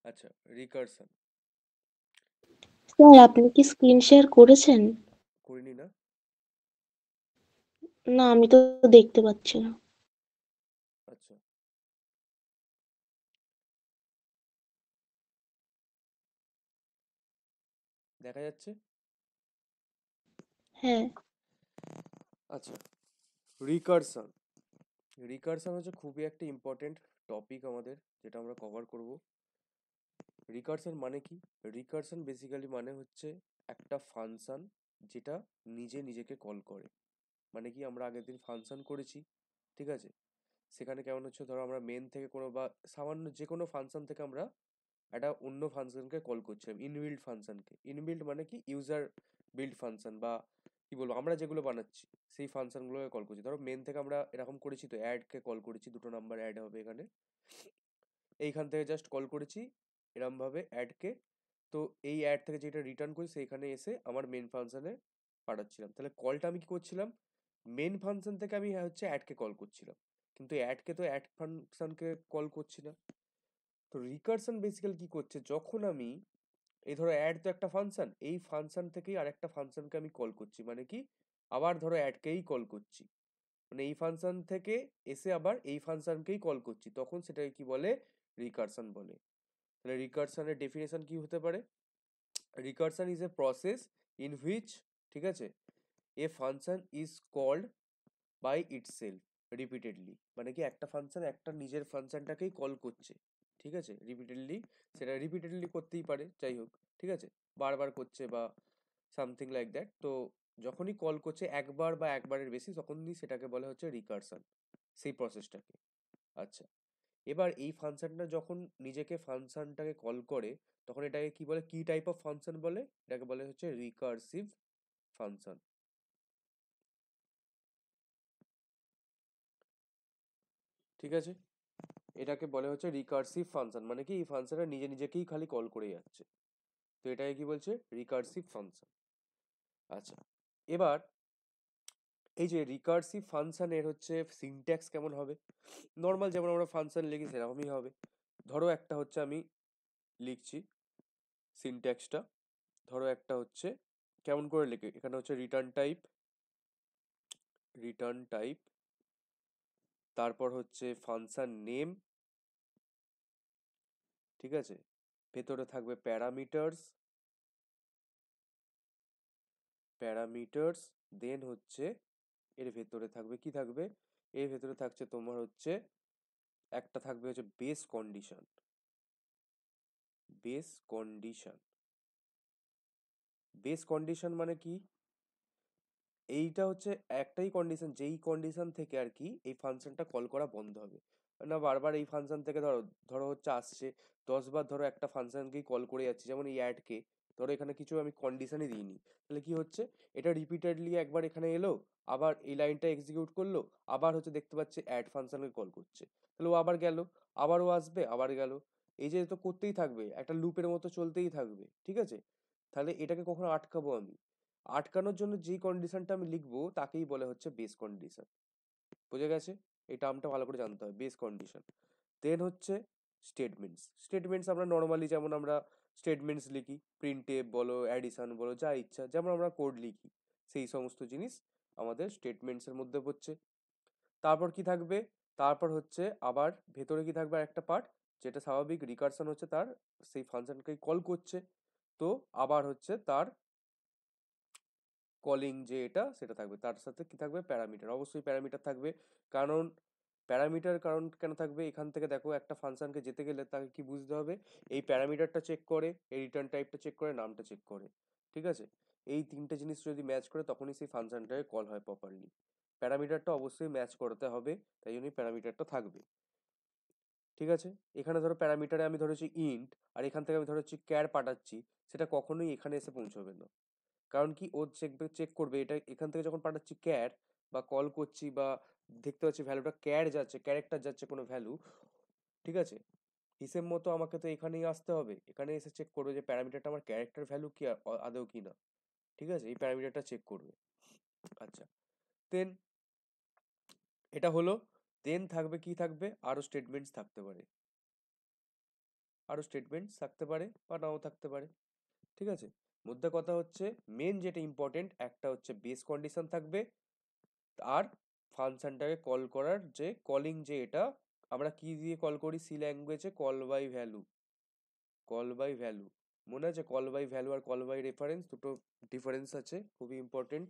আচ্ছা, recursion. Sir আপনি কি স্ক্রিন শেয়ার করেছেন? করিনি না? না, আমি তো দেখতে পাচ্ছি না। আচ্ছা, দেখা যাচ্ছে। হ্যাঁ। আচ্ছা, রিকারশন। রিকারশন হচ্ছে খুবই একটা ইম্পর্টেন্ট টপিক আমাদের, যেটা আমরা কভার করব। রিকারশন মানে কি? রিকারশন বেসিক্যালি মানে হচ্ছে একটা ফাংশন যেটা নিজে নিজেকে কল করে। মানে কি, আমরা আগের দিন ফাংশন করেছি, ঠিক আছে? সেখানে কেমন হচ্ছে, ধরো আমরা মেন থেকে কোনো বা সামান্য যে কোনো ফাংশন থেকে আমরা একটা অন্য ফাংশনকে কল করছিলাম, ইনবিল্ড ফাংশনকে। ইনবিল্ড মানে কি, ইউজার বিল্ড ফাংশন, বা কি বলবো, আমরা যেগুলো বানাচ্ছি সেই ফাংশনগুলোকে কল করছি। ধরো মেন থেকে আমরা এরকম করেছি, তো অ্যাডকে কল করেছি, দুটো নাম্বার অ্যাড হবে এখানে, এইখান থেকে জাস্ট কল করেছি এরমভাবে অ্যাডকে। তো এই অ্যাড থেকে যেটা রিটার্ন করি সেইখানে এসে আমার মেন ফাংশনে পাঠাচ্ছিলাম। তাহলে কলটা আমি কি করছিলাম, মেন ফাংশন থেকে আমি হচ্ছে অ্যাডকে কল করছিলাম, কিন্তু অ্যাডকে তো অ্যাড ফাংশনকে কল করছি না। তো রিকারশন বেসিক্যালি কি করছে, যখন আমি এই ধরো অ্যাড তো একটা ফাংশন, এই ফাংশন থেকেই আরেকটা ফাংশনকে আমি কল করছি, মানে কি, আবার ধরো অ্যাডকেই কল করছি, মানে এই ফাংশন থেকে এসে আবার এই ফাংশনকেই কল করছি, তখন সেটাকে কি বলে, রিকারশন বলে। তাহলে রিকারশনের ডেফিনেশন কি হতে পারে? Recursion is a process in which, ঠিক আছে, a function is called by itself repeatedly. মানে কি, একটা ফাংশন একটা নিজের ফাংশনটাকেই কল করছে, ঠিক আছে, রিপিটেডলি। সেটা রিপিটেডলি করতেই পারে, যাই হোক, ঠিক আছে, বারবার করছে বা সামথিং লাইক দ্যাট। তো যখনই কল করছে একবার বা একবারের বেশি, তখনই সেটাকে বলা হচ্ছে রিকারশন, সেই প্রসেসটাকে। আচ্ছা, এবার এই ফাংশনটা যখন নিজেকে ফাংশনটাকে কল করে, তখন এটাকে কি বলে, কি টাইপ অফ ফাংশন বলে? এটাকে বলে হচ্ছে রিকারসিভ ফাংশন, ঠিক আছে। এটাকে বলে হচ্ছে রিকারসিভ ফাংশন, মানে কি, এই ফাংশনটা নিজে নিজেকেই খালি কল করে যাচ্ছে, তো এটাকে কি বলছে, রিকারসিভ ফাংশন। আচ্ছা, এবার এই যে রিকারসিভ ফাংশনের হচ্ছে সিনট্যাক্স কেমন হবে? নর্মাল যেমন আমরা ফাংশন লিখি সেরকমই হবে। ধরো একটা হচ্ছে আমি লিখছি সিনট্যাক্সটা, ধরো একটা হচ্ছে কেমন করে লিখি, এখানে হচ্ছে রিটার্ন টাইপ, রিটার্ন টাইপ, তারপর হচ্ছে ফাংশন নেম, ঠিক আছে, ভেতরে থাকবে প্যারামিটারস, প্যারামিটারস, দেন হচ্ছে এর ভেতরে থাকবে কি থাকবে, এর ভেতরে থাকছে তোমার হচ্ছে একটা থাকবে হচ্ছে base condition, base condition. Base condition মানে কি, এইটা হচ্ছে একটাই কন্ডিশন, যেই কন্ডিশন থেকে আর কি এই ফাংশনটা কল করা বন্ধ হবে। না বারবার এই ফাংশন থেকে ধরো, ধরো হচ্ছে আসছে 10 বার, ধরো একটা ফাংশনকেই কল করে যাচ্ছি, যেমন এই অ্যাডকে, ধরো এখানে কিছু আমি কন্ডিশনই দিইনি, তাহলে কি হচ্ছে, এটা রিপিটেডলি একবার এখানে এলো, আবার এই লাইনটা এক্সিকিউট করলো, আবার হচ্ছে দেখতে পাচ্ছে অ্যাড ফাংশনকে কল করছে, তাহলে ও আবার গেল, আবারও আসবে, আবার গেল, এই যে তো করতেই থাকবে, একটা লুপের মতো চলতেই থাকবে, ঠিক আছে। তাহলে এটাকে কখনো আটকাবো আমি, আটকানোর জন্য যেই কন্ডিশনটা আমি লিখবো তাকেই বলে হচ্ছে বেস কন্ডিশন। বুঝে গেছে? এই টার্মটা ভালো করে জানতে হবে, বেস কন্ডিশন। দেন হচ্ছে স্টেটমেন্টস। স্টেটমেন্টস আমরা নর্মালি যেমন আমরা স্টেটমেন্টস লিখি, প্রিন্টএফ বলো, অ্যাডিশন বলো, যা ইচ্ছা, যেমন আমরা কোড লিখি, সেই সমস্ত জিনিস আমাদের স্টেটমেন্টসের মধ্যে পড়ছে। তারপর কি থাকবে, তারপর হচ্ছে আবার ভেতরে কি থাকবে, আর একটা পার্ট, যেটা স্বাভাবিক রিকারশন হচ্ছে তার, সেই ফাংশনকে কল করছে, তো আবার হচ্ছে তার কলিং যে এটা সেটা থাকবে, তার সাথে কি থাকবে, প্যারামিটার, অবশ্যই প্যারামিটার থাকবে। কারণ প্যারামিটার কারণ কেন থাকবে, এখান থেকে দেখো একটা ফাংশনকে যেতে গেলে তাকে কি বুঝতে হবে, এই প্যারামিটারটা চেক করে, এই রিটার্ন টাইপটা চেক করে, নামটা চেক করে, ঠিক আছে। এই তিনটে জিনিস যদি ম্যাচ করে তখনই সেই ফাংশনটাকে কল হয় প্রপারলি। প্যারামিটারটা অবশ্যই ম্যাচ করতে হবে, তাই জন্যই প্যারামিটারটা থাকবে, ঠিক আছে। এখানে ধরো প্যারামিটারে আমি ধরেছি ইন্ট, আর এখান থেকে আমি ধরেছি ক্যার পাঠাচ্ছি, সেটা কখনোই এখানে এসে পৌঁছবে না। কারণ কি, ও চেক চেক করবে এটা এখান থেকে যখন পাঠাচ্ছি ক্যার, বা কল করছি, বা দেখতে পাচ্ছি ভ্যালুটা ক্যার যাচ্ছে, ক্যারেক্টার যাচ্ছে কোনো ভ্যালু, ঠিক আছে, হিসেব মতো আমাকে তো এখানেই আসতে হবে, এখানে এসে চেক করবে যে প্যারামিটারটা আমার ক্যারেক্টার ভ্যালু কি আদৌ কি না, ঠিক আছে, এই প্যারামিটারটা চেক করবে। আচ্ছা, দেন এটা হলো, দেন থাকবে কি থাকবে, আরো স্টেটমেন্টস থাকতে পারে, আরো স্টেটমেন্টস থাকতে পারে বা নাও থাকতে পারে, ঠিক আছে। মধ্যে কথা হচ্ছে মেন যেটা ইম্পর্টেন্ট, একটা হচ্ছে বেস কন্ডিশন থাকবে, আর ফাংশনটাকে কল করার যে কলিং, যে এটা আমরা কি দিয়ে কল করি সি ল্যাঙ্গুয়েজে, call by value. Call by value মনে আছে? কল বাই ভ্যালু আর কল বাই রেফারেন্স দুটো ডিফারেন্স আছে, খুবই ইম্পর্টেন্ট,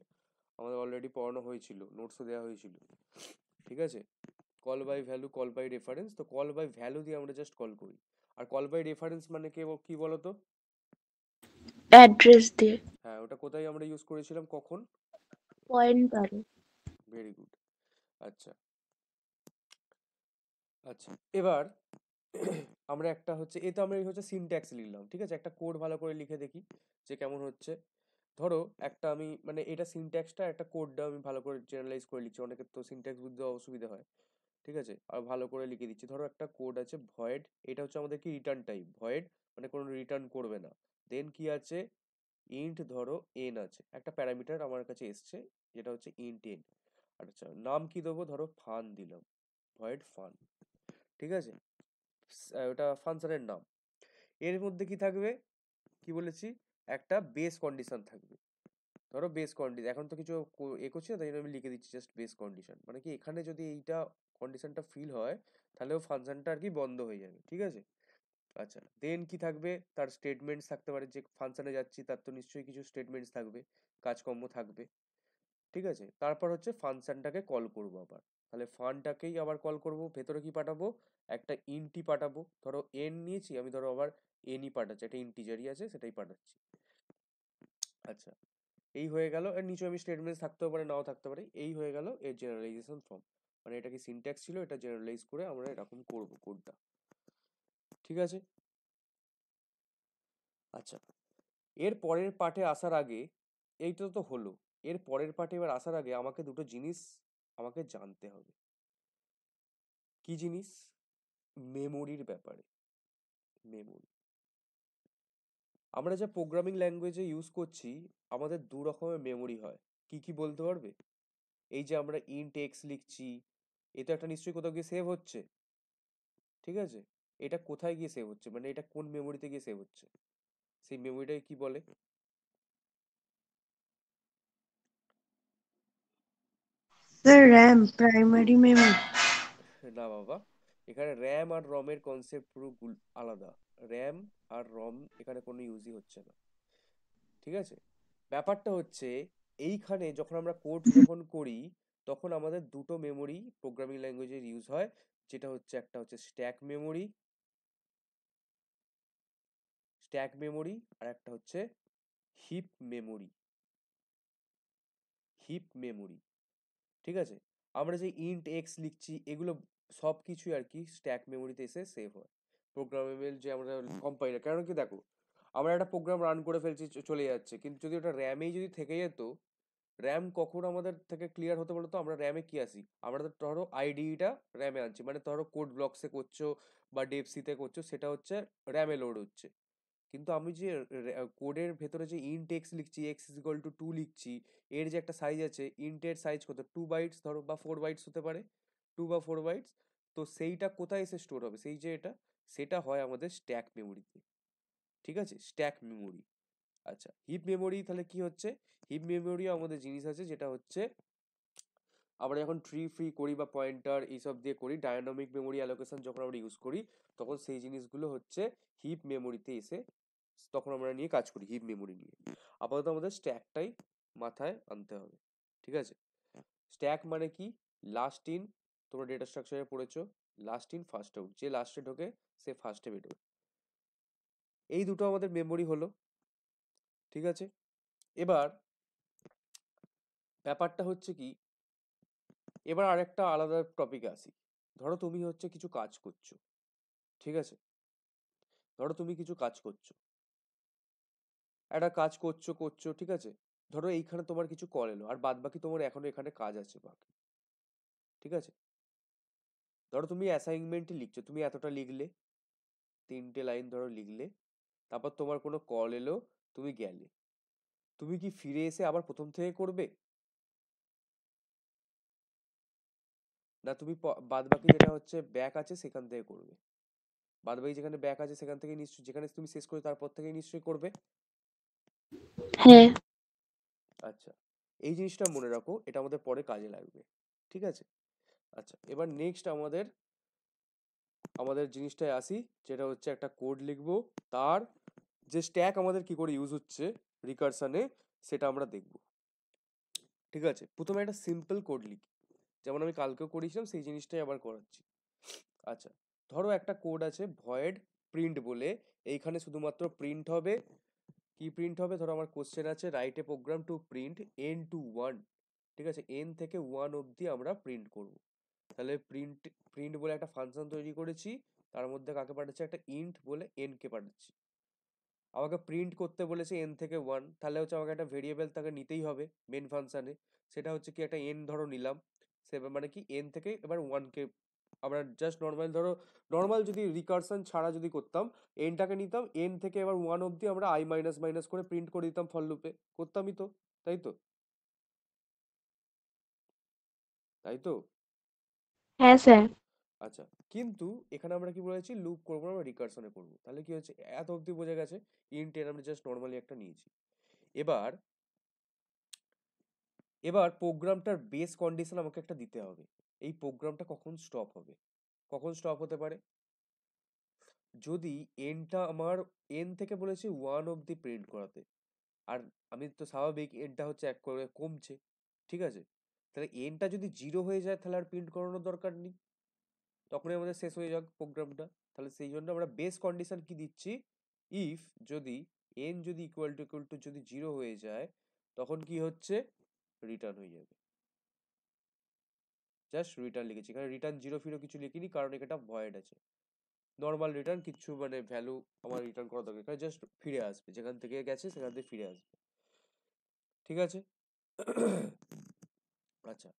আমাদের অলরেডি পড়ানো হয়েছিল, নোটসও দেওয়া হয়েছিল, ঠিক আছে। Call by value, call by reference, তো কল বাই ভ্যালু দিয়ে আমরা জাস্ট কল করি। আর কল বাই রেফারেন্স মানে কি বলতো? অ্যাড্রেস দিয়ে। হ্যাঁ, ওটা কোথায় আমরা ইউজ করেছিলাম, কখন? পয়েন্টারে। Very good. আচ্ছা আচ্ছা, এবার আমরা একটা হচ্ছে এ তো আমরা এই হচ্ছে সিনট্যাক্স লিখলাম, ঠিক আছে। একটা কোড ভালো করে লিখে দেখি যে কেমন হচ্ছে। ধরো একটা আমি মানে এটা সিনট্যাক্সটা, একটা কোডটা আমি ভালো করে জেনারেলাইজ করে লিখছি, অনেকের তো সিনট্যাক্স বুঝতে অসুবিধা হয়, ঠিক আছে। আর ভালো করে লিখে দিচ্ছি, ধরো একটা কোড আছে ভয়েড, এটা হচ্ছে আমাদের কি রিটার্ন টাইপ, ভয়েড মানে কোনো রিটার্ন করবে না। দেন কি আছে, ইন্ট ধরো এন আছে, একটা প্যারামিটার আমার কাছে এসছে যেটা হচ্ছে ইন্ট এন। আচ্ছা, নাম কি দেবো, ধরো ফান দিলাম, ভয়েড ফান, ঠিক আছে। ওটা ফাংশনের নাম। এর মধ্যে কি থাকবে, কি বলেছি, একটা বেস কন্ডিশন থাকবে। ধরো বেস কন্ডিশন, এখন তো কিছু করছি না, তাই জন্য আমি লিখে দিচ্ছি জাস্ট বেস কন্ডিশন, মানে কি এখানে যদি এইটা কন্ডিশনটা ফিল হয় তাহলে ও ফাংশনটা আর কি বন্ধ হয়ে যাবে, ঠিক আছে। আচ্ছা, দেন কি থাকবে, তার স্টেটমেন্টস থাকতে পারে, যে ফাংশনে যাচ্ছি তার তো নিশ্চয়ই কিছু স্টেটমেন্টস থাকবে, কাজকর্ম থাকবে, ঠিক আছে। তারপর হচ্ছে ফাংশনটাকে কল করব আবার, তাহলে ফানটাকেই আবার কল করব, ভেতরে কি পাঠাবো, একটা ইন্টি পাঠাবো, ধরো এন নিয়েছি আমি, ধরো আবার এনই পাঠাচ্ছি, একটা ইন্টিজারই আছে সেটাই পাঠাচ্ছি। আচ্ছা, এই হয়ে গেল, এর নিচে আমি স্টেটমেন্টস থাকতেও পারে নাও থাকতে পারে, এই হয়ে গেল এর জেনারেলাইজেশন ফর্ম, মানে এটা কি সিনট্যাক্স ছিল, এটা জেনারেলাইজ করে আমরা এরকম করব কোডটা, ঠিক আছে। আচ্ছা, এর পরের পার্টে আসার আগে, এইটা তো হলো, এর পরের পার্টে এবার আসার আগে আমাকে দুটো জিনিস আমাকে জানতে হবে। কি জিনিস? মেমোরির ব্যাপারে। মেমোরি, আমরা যা প্রোগ্রামিং ল্যাঙ্গুয়েজে ইউজ করছি, আমাদের দু রকমের মেমোরি হয়, কি কি বলতে পারবে? এই যে আমরা ইন্ট এক্স লিখছি, এ তো একটা নিশ্চয়ই কোথাও গিয়ে সেভ হচ্ছে, ঠিক আছে। এটা কোথায় গিয়ে সেভ হচ্ছে, মানে এটা কোন মেমোরিতে গিয়ে সেভ হচ্ছে, সেই মেমোরিটাকে কি বলে? Sir, RAM, primary memory. না বাবা, এখানে র্যাম আর রমের কনসেপ্ট পুরো আলাদা। র্যাম আর রম এখানে কোনো ইউজই হচ্ছে না, ঠিক আছে। ব্যাপারটা হচ্ছে এইখানে যখন আমরা কোড যখন করি, তখন আমাদের দুটো মেমোরি প্রোগ্রামিং ল্যাঙ্গুয়েজের ইউজ হয়, যেটা হচ্ছে একটা হচ্ছে স্ট্যাক মেমোরি আর একটা হচ্ছে হিপ মেমোরি। হিপ মেমোরি, ঠিক আছে। আমরা যে ইন্ট এক্স লিখছি এগুলো সব কিছুই আর কি স্ট্যাক মেমোরিতে এসে সেভ হয়। প্রোগ্রামেবল যে আমরা কম্পাইলার, কারণ কি দেখো, আমরা একটা প্রোগ্রাম রান করে ফেলছি, চলে যাচ্ছে, কিন্তু যদি ওটা র্যামেই যদি থেকে যেত, র্যাম কখন আমাদের থেকে ক্লিয়ার হতে বলতো, আমরা র্যামে কি আসি, আমরা তো ধরো আইডিটা র্যামে আনছি, মানে ধরো কোড ব্লকসে করছো বা ডেপসিতে করছো, সেটা হচ্ছে র্যামে লোড হচ্ছে। কিন্তু আমি যে কোডের ভেতরে যে ইন্ট এক্স লিখছি, এক্স ইজ ইকুয়াল টু 2 লিখছি, এর যে একটা সাইজ আছে, ইন্টের সাইজ কত, 2 বাইটস ধরো বা 4 বাইটস হতে পারে, 2 বা 4 বাইটস, তো সেইটা কোথায় এসে স্টোর হবে, সেই যে এটা, সেটা হয় আমাদের স্ট্যাক মেমোরিতে, ঠিক আছে, স্ট্যাক মেমোরি। আচ্ছা, হিপ মেমোরি তাহলে কি হচ্ছে, হিপ মেমোরিও আমাদের জিনিস আছে, যেটা হচ্ছে আমরা যখন ট্রি ফ্রি করি বা পয়েন্টার এইসব দিয়ে করি, ডায়নামিক মেমোরি অ্যালোকেশন যখন আমরা ইউজ করি, তখন সেই জিনিসগুলো হচ্ছে হিপ মেমোরিতে এসে তখন আমরা নিয়ে কাজ করি হিপ মেমোরি নিয়ে। আপাতত আমাদের স্ট্যাকটাই মাথায় আনতে হবে, ঠিক আছে। স্ট্যাক মানে কি, লাস্ট ইন, তোমরা ডেটা স্ট্রাকচারে পড়েছো, লাস্ট ইন ফার্স্ট আউট, যে লাস্টে ঢোকে সে ফার্স্টে বেরোবে, এই দুটো আমাদের মেমোরি হলো, ঠিক আছে। এবার ব্যাপারটা হচ্ছে কি, এবার আরেকটা আলাদা টপিকে আসি। ধরো তুমি হচ্ছে কিছু কাজ করছো, ঠিক আছে, ধরো তুমি কিছু কাজ করছো, একটা কাজ করছো করছো, ঠিক আছে। ধরো এইখানে তোমার কিছু কল এলো, আর বাদ বাকি তোমার এখনো এখানে কাজ আছে বাকি, ঠিক আছে। ধরো তুমি অ্যাসাইনমেন্টই লিখছো, তুমি এতটা লিখলে, 3টে লাইন ধরো লিখলে, তারপর তোমার কোনো কল এলো, তুমি গেলে, তুমি কি ফিরে এসে আবার প্রথম থেকে করবে, না তুমি বাদ বাকি যেটা হচ্ছে ব্যাক আছে সেখান থেকে করবে? বাদ বাকি যেখানে ব্যাক আছে সেখান থেকে নিশ্চয়ই, যেখানে তুমি শেষ করে তারপর থেকেই নিশ্চয়ই করবে। হ্যাঁ আচ্ছা, এই জিনিসটা মনে রাখো, এটা আমাদের পরে কাজে লাগবে, ঠিক আছে? আচ্ছা, এবার নেক্সট আমাদের আমাদের জিনিসটায় আসি, যেটা হচ্ছে একটা কোড লিখবো, তার যে স্ট্যাক আমাদের কি করে ইউজ হচ্ছে রিকারশনে সেটা আমরা দেখব, ঠিক আছে? প্রথমে একটা সিম্পল কোড লিখি, যেমন আমি কালকেও করেছিলাম সেই জিনিসটাই আবার করাচ্ছি। আচ্ছা, ধরো একটা কোড আছে ভয়েড প্রিন্ট বলে, এইখানে শুধুমাত্র প্রিন্ট হবে, কি প্রিন্ট হবে, ধরো আমার কোশ্চেন আছে write a program to print n to 1, ঠিক আছে, n থেকে 1 অবধি আমরা প্রিন্ট করব। তাহলে প্রিন্ট প্রিন্ট বলে একটা ফাংশন তৈরি করেছি, তার মধ্যে কাকে পাঠাচ্ছি, একটা ইন্ট বলে n কে পাঠাচ্ছি। আমাকে প্রিন্ট করতে বলেছে n থেকে 1, তাহলে হচ্ছে আমাকে একটা ভেরিয়েবল তাকে নিতেই হবে মেন ফাংশনে, সেটা হচ্ছে কি একটা n ধরো নিলাম, সে মানে কি n থেকে এবার 1 কে আমরা জাস্ট নর্মাল, ধরো নর্মাল যদি রিকারশন ছাড়া যদি করতাম, এনটাকে নিতাম, এন থেকে এবার 1 অবধি আমরা i মাইনাস মাইনাস করে প্রিন্ট করে দিতাম ফর লুপে, করতামই তো, তাই তো? তাই তো? হ্যাঁ স্যার। আচ্ছা, কিন্তু এখানে আমরা কি বলেছি, লুপ করবো না, আমরা রিকারশনে করবো। তাহলে কি হচ্ছে, এত অবধি বোঝা গেছে, ইন্ট এন আমরা জাস্ট নর্মালি একটা নিয়েছি। এবার এবার প্রোগ্রামটার বেস কন্ডিশন আমাকে একটা দিতে হবে, এই প্রোগ্রামটা কখন স্টপ হবে। কখন স্টপ হতে পারে, যদি এনটা আমার এন থেকে বলেছি 1 অবধি প্রিন্ট করাতে, আর আমি তো স্বাভাবিক এনটা হচ্ছে এক করে কমছে, ঠিক আছে? তাহলে এনটা যদি 0 হয়ে যায় তাহলে আর প্রিন্ট করানোর দরকার নেই, তখনই আমাদের শেষ হয়ে যাক প্রোগ্রামটা। তাহলে সেই জন্য আমরা বেস কন্ডিশন কি দিচ্ছি, ইফ যদি এন যদি ইকুয়াল টু যদি 0 হয়ে যায়, তখন কি হচ্ছে, রিটার্ন হয়ে যাবে। জাস্ট রিটার্ন লিখেছি, এখানে রিটার্ন জিরো ফিরো কিছু লিখিনি, কারণ এটা ভয়েড আছে। নর্মাল রিটার্ন, কিছু মানে ভ্যালু আমার রিটার্ন করা দরকার, এখানে জাস্ট ফিরে আসবে, যেখান থেকে গেছে সেখান থেকে ফিরে আসবে, ঠিক আছে? আচ্ছা,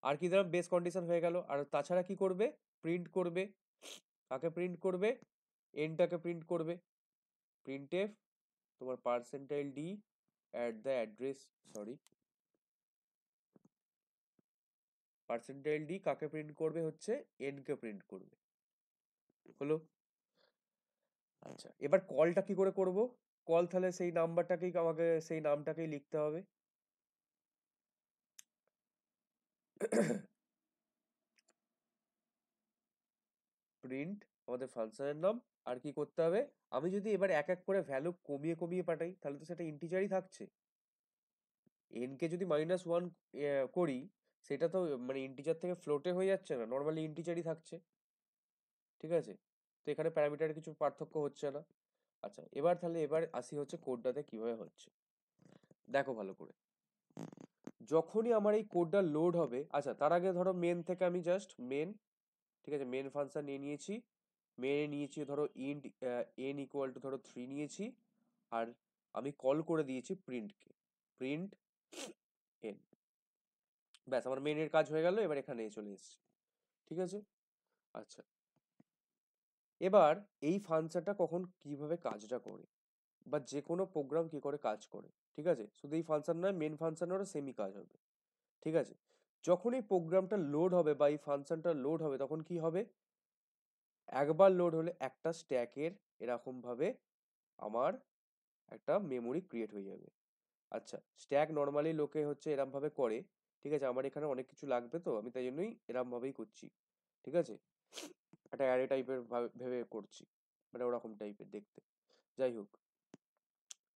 আর কি দিলাম, বেস কন্ডিশন হয়ে গেল, আর তাছাড়া কি করবে, প্রিন্ট করবে, কাকে প্রিন্ট করবে, এনটাকে প্রিন্ট করবে, প্রিন্টএফ তোমার percentile D at the address, sorry, percentile D কাকে প্রিন্ট করবে, হচ্ছে এন কে প্রিন্ট করবে, হলো? আচ্ছা, এবার কলটা কি করে করব, কল তাহলে সেই নাম্বারটাকেই আমাকে সেই নামটাকেই লিখতে হবে। প্রিন্ট আমাদের ফাংশনের নাম, আর কি করতে হবে, আমি যদি এবার এক এক করে ভ্যালু কমিয়ে কমিয়ে পাঠাই তাহলে তো সেটা ইন্টিজারই থাকছে, এন কে যদি -1 করি, সেটা তো মানে ইন্টিজার থেকে ফ্লোটে হয়ে যাচ্ছে না, নর্মালি ইন্টিজারই থাকছে, ঠিক আছে? তো এখানে প্যারামিটারে কিছু পার্থক্য হচ্ছে না। আচ্ছা, এবার তাহলে এবার আসি হচ্ছে কোডটাতে কিভাবে হচ্ছে, দেখো ভালো করে। যখনই আমার এই কোডটা লোড হবে, আচ্ছা তার আগে ধরো মেন থেকে আমি জাস্ট মেন, ঠিক আছে, মেন ফাংশন নিয়ে নিয়েছি, মেনে নিয়েছি ধরো ইন্ট এন ইকুয়াল টু ধরো 3 নিয়েছি, আর আমি কল করে দিয়েছি প্রিন্টকে, প্রিন্ট এন, ব্যাস আমার মেনের কাজ হয়ে গেল, এবার এখানে চলে এসেছি, ঠিক আছে? আচ্ছা, এবার এই ফাংশনটা কখন কিভাবে কাজটা করে, বা যে কোনো প্রোগ্রাম কি করে কাজ করে, ঠিক আছে? শুধু এই ফাংশন নয়, মেন ফাংশনেরও সেমই কাজ হবে, ঠিক আছে? যখন এই প্রোগ্রামটা লোড হবে বা এই ফাংশনটা লোড হবে, তখন কি হবে, একবার লোড হলে একটা স্ট্যাকের এরকম ভাবে আমার একটা মেমোরি ক্রিয়েট হয়ে যাবে। আচ্ছা, স্ট্যাক নর্মালি লোকে হচ্ছে এরম ভাবে করে, ঠিক আছে, আমার এখানে অনেক কিছু লাগবে তো আমি তাই জন্যই এরম ভাবেই করছি, ঠিক আছে? একটা অ্যারে টাইপের ভেবে করছি, মানে ওরকম টাইপের দেখতে, যাই হোক।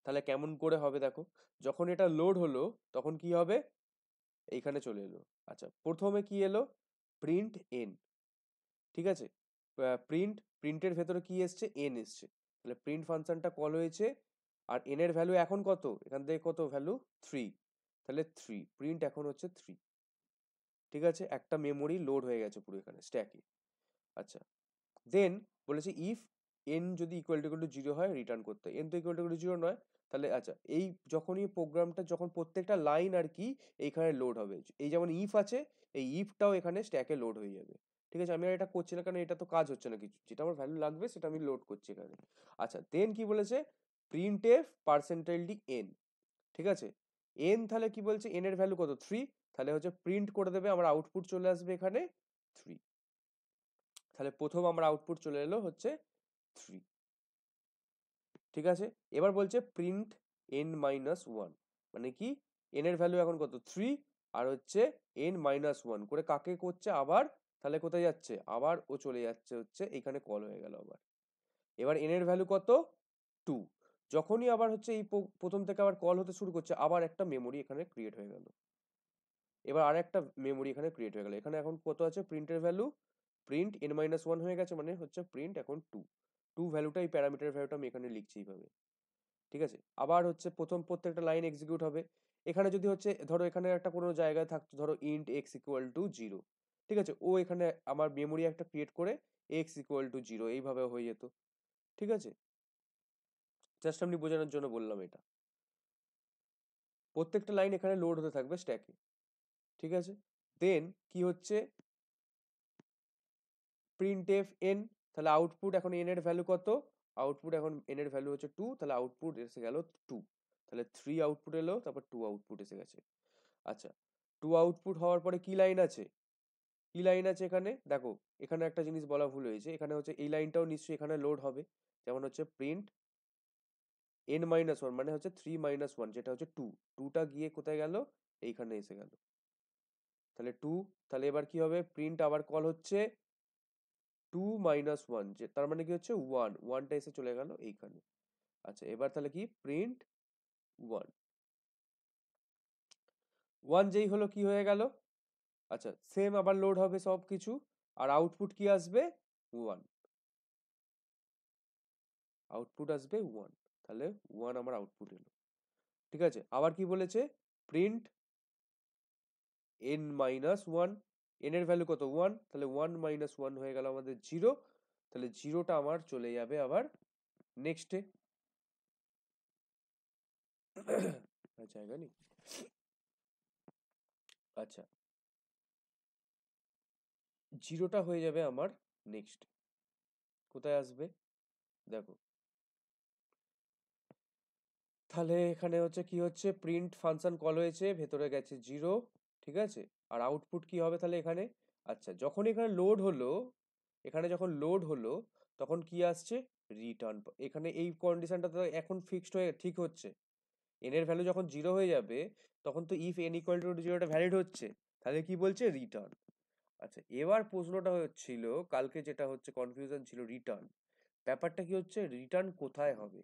তাহলে কেমন করে হবে দেখো, যখন এটা লোড হলো তখন কি হবে, এইখানে চলে এলো। আচ্ছা, প্রথমে কি এলো, প্রিন্ট এন, ঠিক আছে, প্রিন্টের ভেতরে কি এসছে, এন এসছে, তাহলে প্রিন্ট ফাংশনটা কল হয়েছে, আর এন এর ভ্যালু এখন কত, এখান থেকে কত ভ্যালু, 3, তাহলে 3 প্রিন্ট এখন হচ্ছে 3, ঠিক আছে, একটা মেমোরি লোড হয়ে গেছে পুরো এখানে স্ট্যাকে। আচ্ছা, দেন বলেছে ইফ এন যদি ইকুয়াল টু 0 হয় রিটার্ন করতে, এন তো ইকুয়াল টু 0 নয়, তাহলে আচ্ছা এই যখনই প্রোগ্রামটা যখন প্রত্যেকটা লাইন আর কি এইখানে লোড হবে, এই যেমন ইফ আছে, এই ইফটাও এখানে স্ট্যাকে লোড হয়ে যাবে, ঠিক আছে? আমি আর এটা করছি না কারণ এটা তো কাজ হচ্ছে না কিছু, যেটা আমার ভ্যালু লাগবে সেটা আমি লোড করছি এখানে। আচ্ছা, দেন কি বলেছে, print F percentile D N, ঠিক আছে, এন তাহলে কি বলছে, এন এর ভ্যালু কত, 3, তাহলে হচ্ছে প্রিন্ট করে দেবে, আমার আউটপুট চলে আসবে এখানে 3, তাহলে প্রথম আমার আউটপুট চলে এলো হচ্ছে 3। ঠিক আছে, এবার বলছে প্রিন্ট n-1, মানে কি n এর ভ্যালু এখন কত 3, আর হচ্ছে n-1 করে কাকে করছে আবার, তাহলে কোথায় যাচ্ছে আবার ও চলে যাচ্ছে হচ্ছে এখানে কল হয়ে গেল আবার। এবার n এর ভ্যালু কত 2, যখনই আবার হচ্ছে এই প্রথম থেকে আবার কল হতে শুরু করছে আবার একটা মেমোরি এখানে ক্রিয়েট হয়ে গেল। এবার আর একটা মেমোরি এখানে ক্রিয়েট হয়ে গেল, এখানে এখন কত আছে প্রিন্টের ভ্যালু, প্রিন্ট n-1 হয়ে গেছে, মানে হচ্ছে প্রিন্ট এখন 2 ভ্যালুটা এই প্যারামিটার ভ্যালুটা আমি এখানে লিখছি এইভাবে। ঠিক আছে, আবার হচ্ছে প্রত্যেকটা লাইন এক্সিকিউট হবে। এখানে যদি হচ্ছে ধরো এখানে একটা কোনো জায়গায় থাকতো ধরো ইন্ট x ইকুয়াল টু 0, ঠিক আছে, ও এখানে আমার মেমোরি একটা ক্রিয়েট করে x ইকুয়াল টু 0 এইভাবে হয়ে যেত। ঠিক আছে, জাস্ট আমি বোঝানোর জন্য বললাম এটা। প্রত্যেকটা লাইন এখানে লোড হতে থাকবে স্ট্যাকে। ঠিক আছে, দেন কি হচ্ছে প্রিন্ট এফ এন, তাহলে আউটপুট এখন এন এর ভ্যালু কত, আউটপুট এখন এন এর ভ্যালু হচ্ছে 2, তাহলে আউটপুট এসে গেল 2, তাহলে 3 আউটপুট এলো, তারপর 2 আউটপুট এসে গেছে। আচ্ছা, 2 আউটপুট হওয়ার পরে কি লাইন আছে, কি লাইন আছে এখানে দেখো, এখানে একটা জিনিস বলা ভুল হয়েছে, এখানে হচ্ছে এই লাইনটাও নিশ্চয়ই এখানে লোড হবে, যেমন হচ্ছে প্রিন্ট n-1 মানে হচ্ছে 3-1 যেটা হচ্ছে 2, 2টা গিয়ে কোথায় গেল এইখানে এসে গেল, তাহলে 2, তাহলে এবার কি হবে প্রিন্ট আবার কল হচ্ছে 2-1, যে তার মানে কি হচ্ছে 1, 1টা এসে চলে গেল এইখানে। আচ্ছা, এবার তাহলে কি প্রিন্ট 1, 1 যেই হলো কি হয়ে গেল, আচ্ছা সেম আবার লোড হবে সব কিছু, আর আউটপুট কি আসবে 1, আউটপুট আসবে 1, তাহলে 1 আমার আউটপুট এলো। ঠিক আছে, আবার কি বলেছে প্রিন্ট n-1, n এর ভ্যালু কত 1, তাহলে 1-1 হয়ে গেল আমাদের 0, তাহলে 0টা আমার চলে যাবে আবার নেক্সটে। জায়গা নেই। আচ্ছা, 0টা হয়ে যাবে আমার নেক্সট, কোথায় আসবে দেখো, তাহলে এখানে হচ্ছে কি হচ্ছে প্রিন্ট ফাংশন কল হয়েছে, ভেতরে গেছে 0, ঠিক আছে, আর আউটপুট কি হবে তাহলে এখানে, আচ্ছা যখন এখানে লোড হলো, এখানে যখন লোড হলো তখন কি আসছে রিটার্ন, এখানে এই কন্ডিশনটা তো এখন ফিক্সড হয়ে ঠিক হচ্ছে, n এর ভ্যালু যখন 0 হয়ে যাবে তখন তো ইফ n ইকুয়াল টু 0টা ভ্যালিড হচ্ছে, তাহলে কি বলছে রিটার্ন। আচ্ছা, এবার প্রশ্নটা হচ্ছিল কালকে যেটা হচ্ছে কনফিউশন ছিল রিটার্ন, ব্যাপারটা কি হচ্ছে রিটার্ন কোথায় হবে।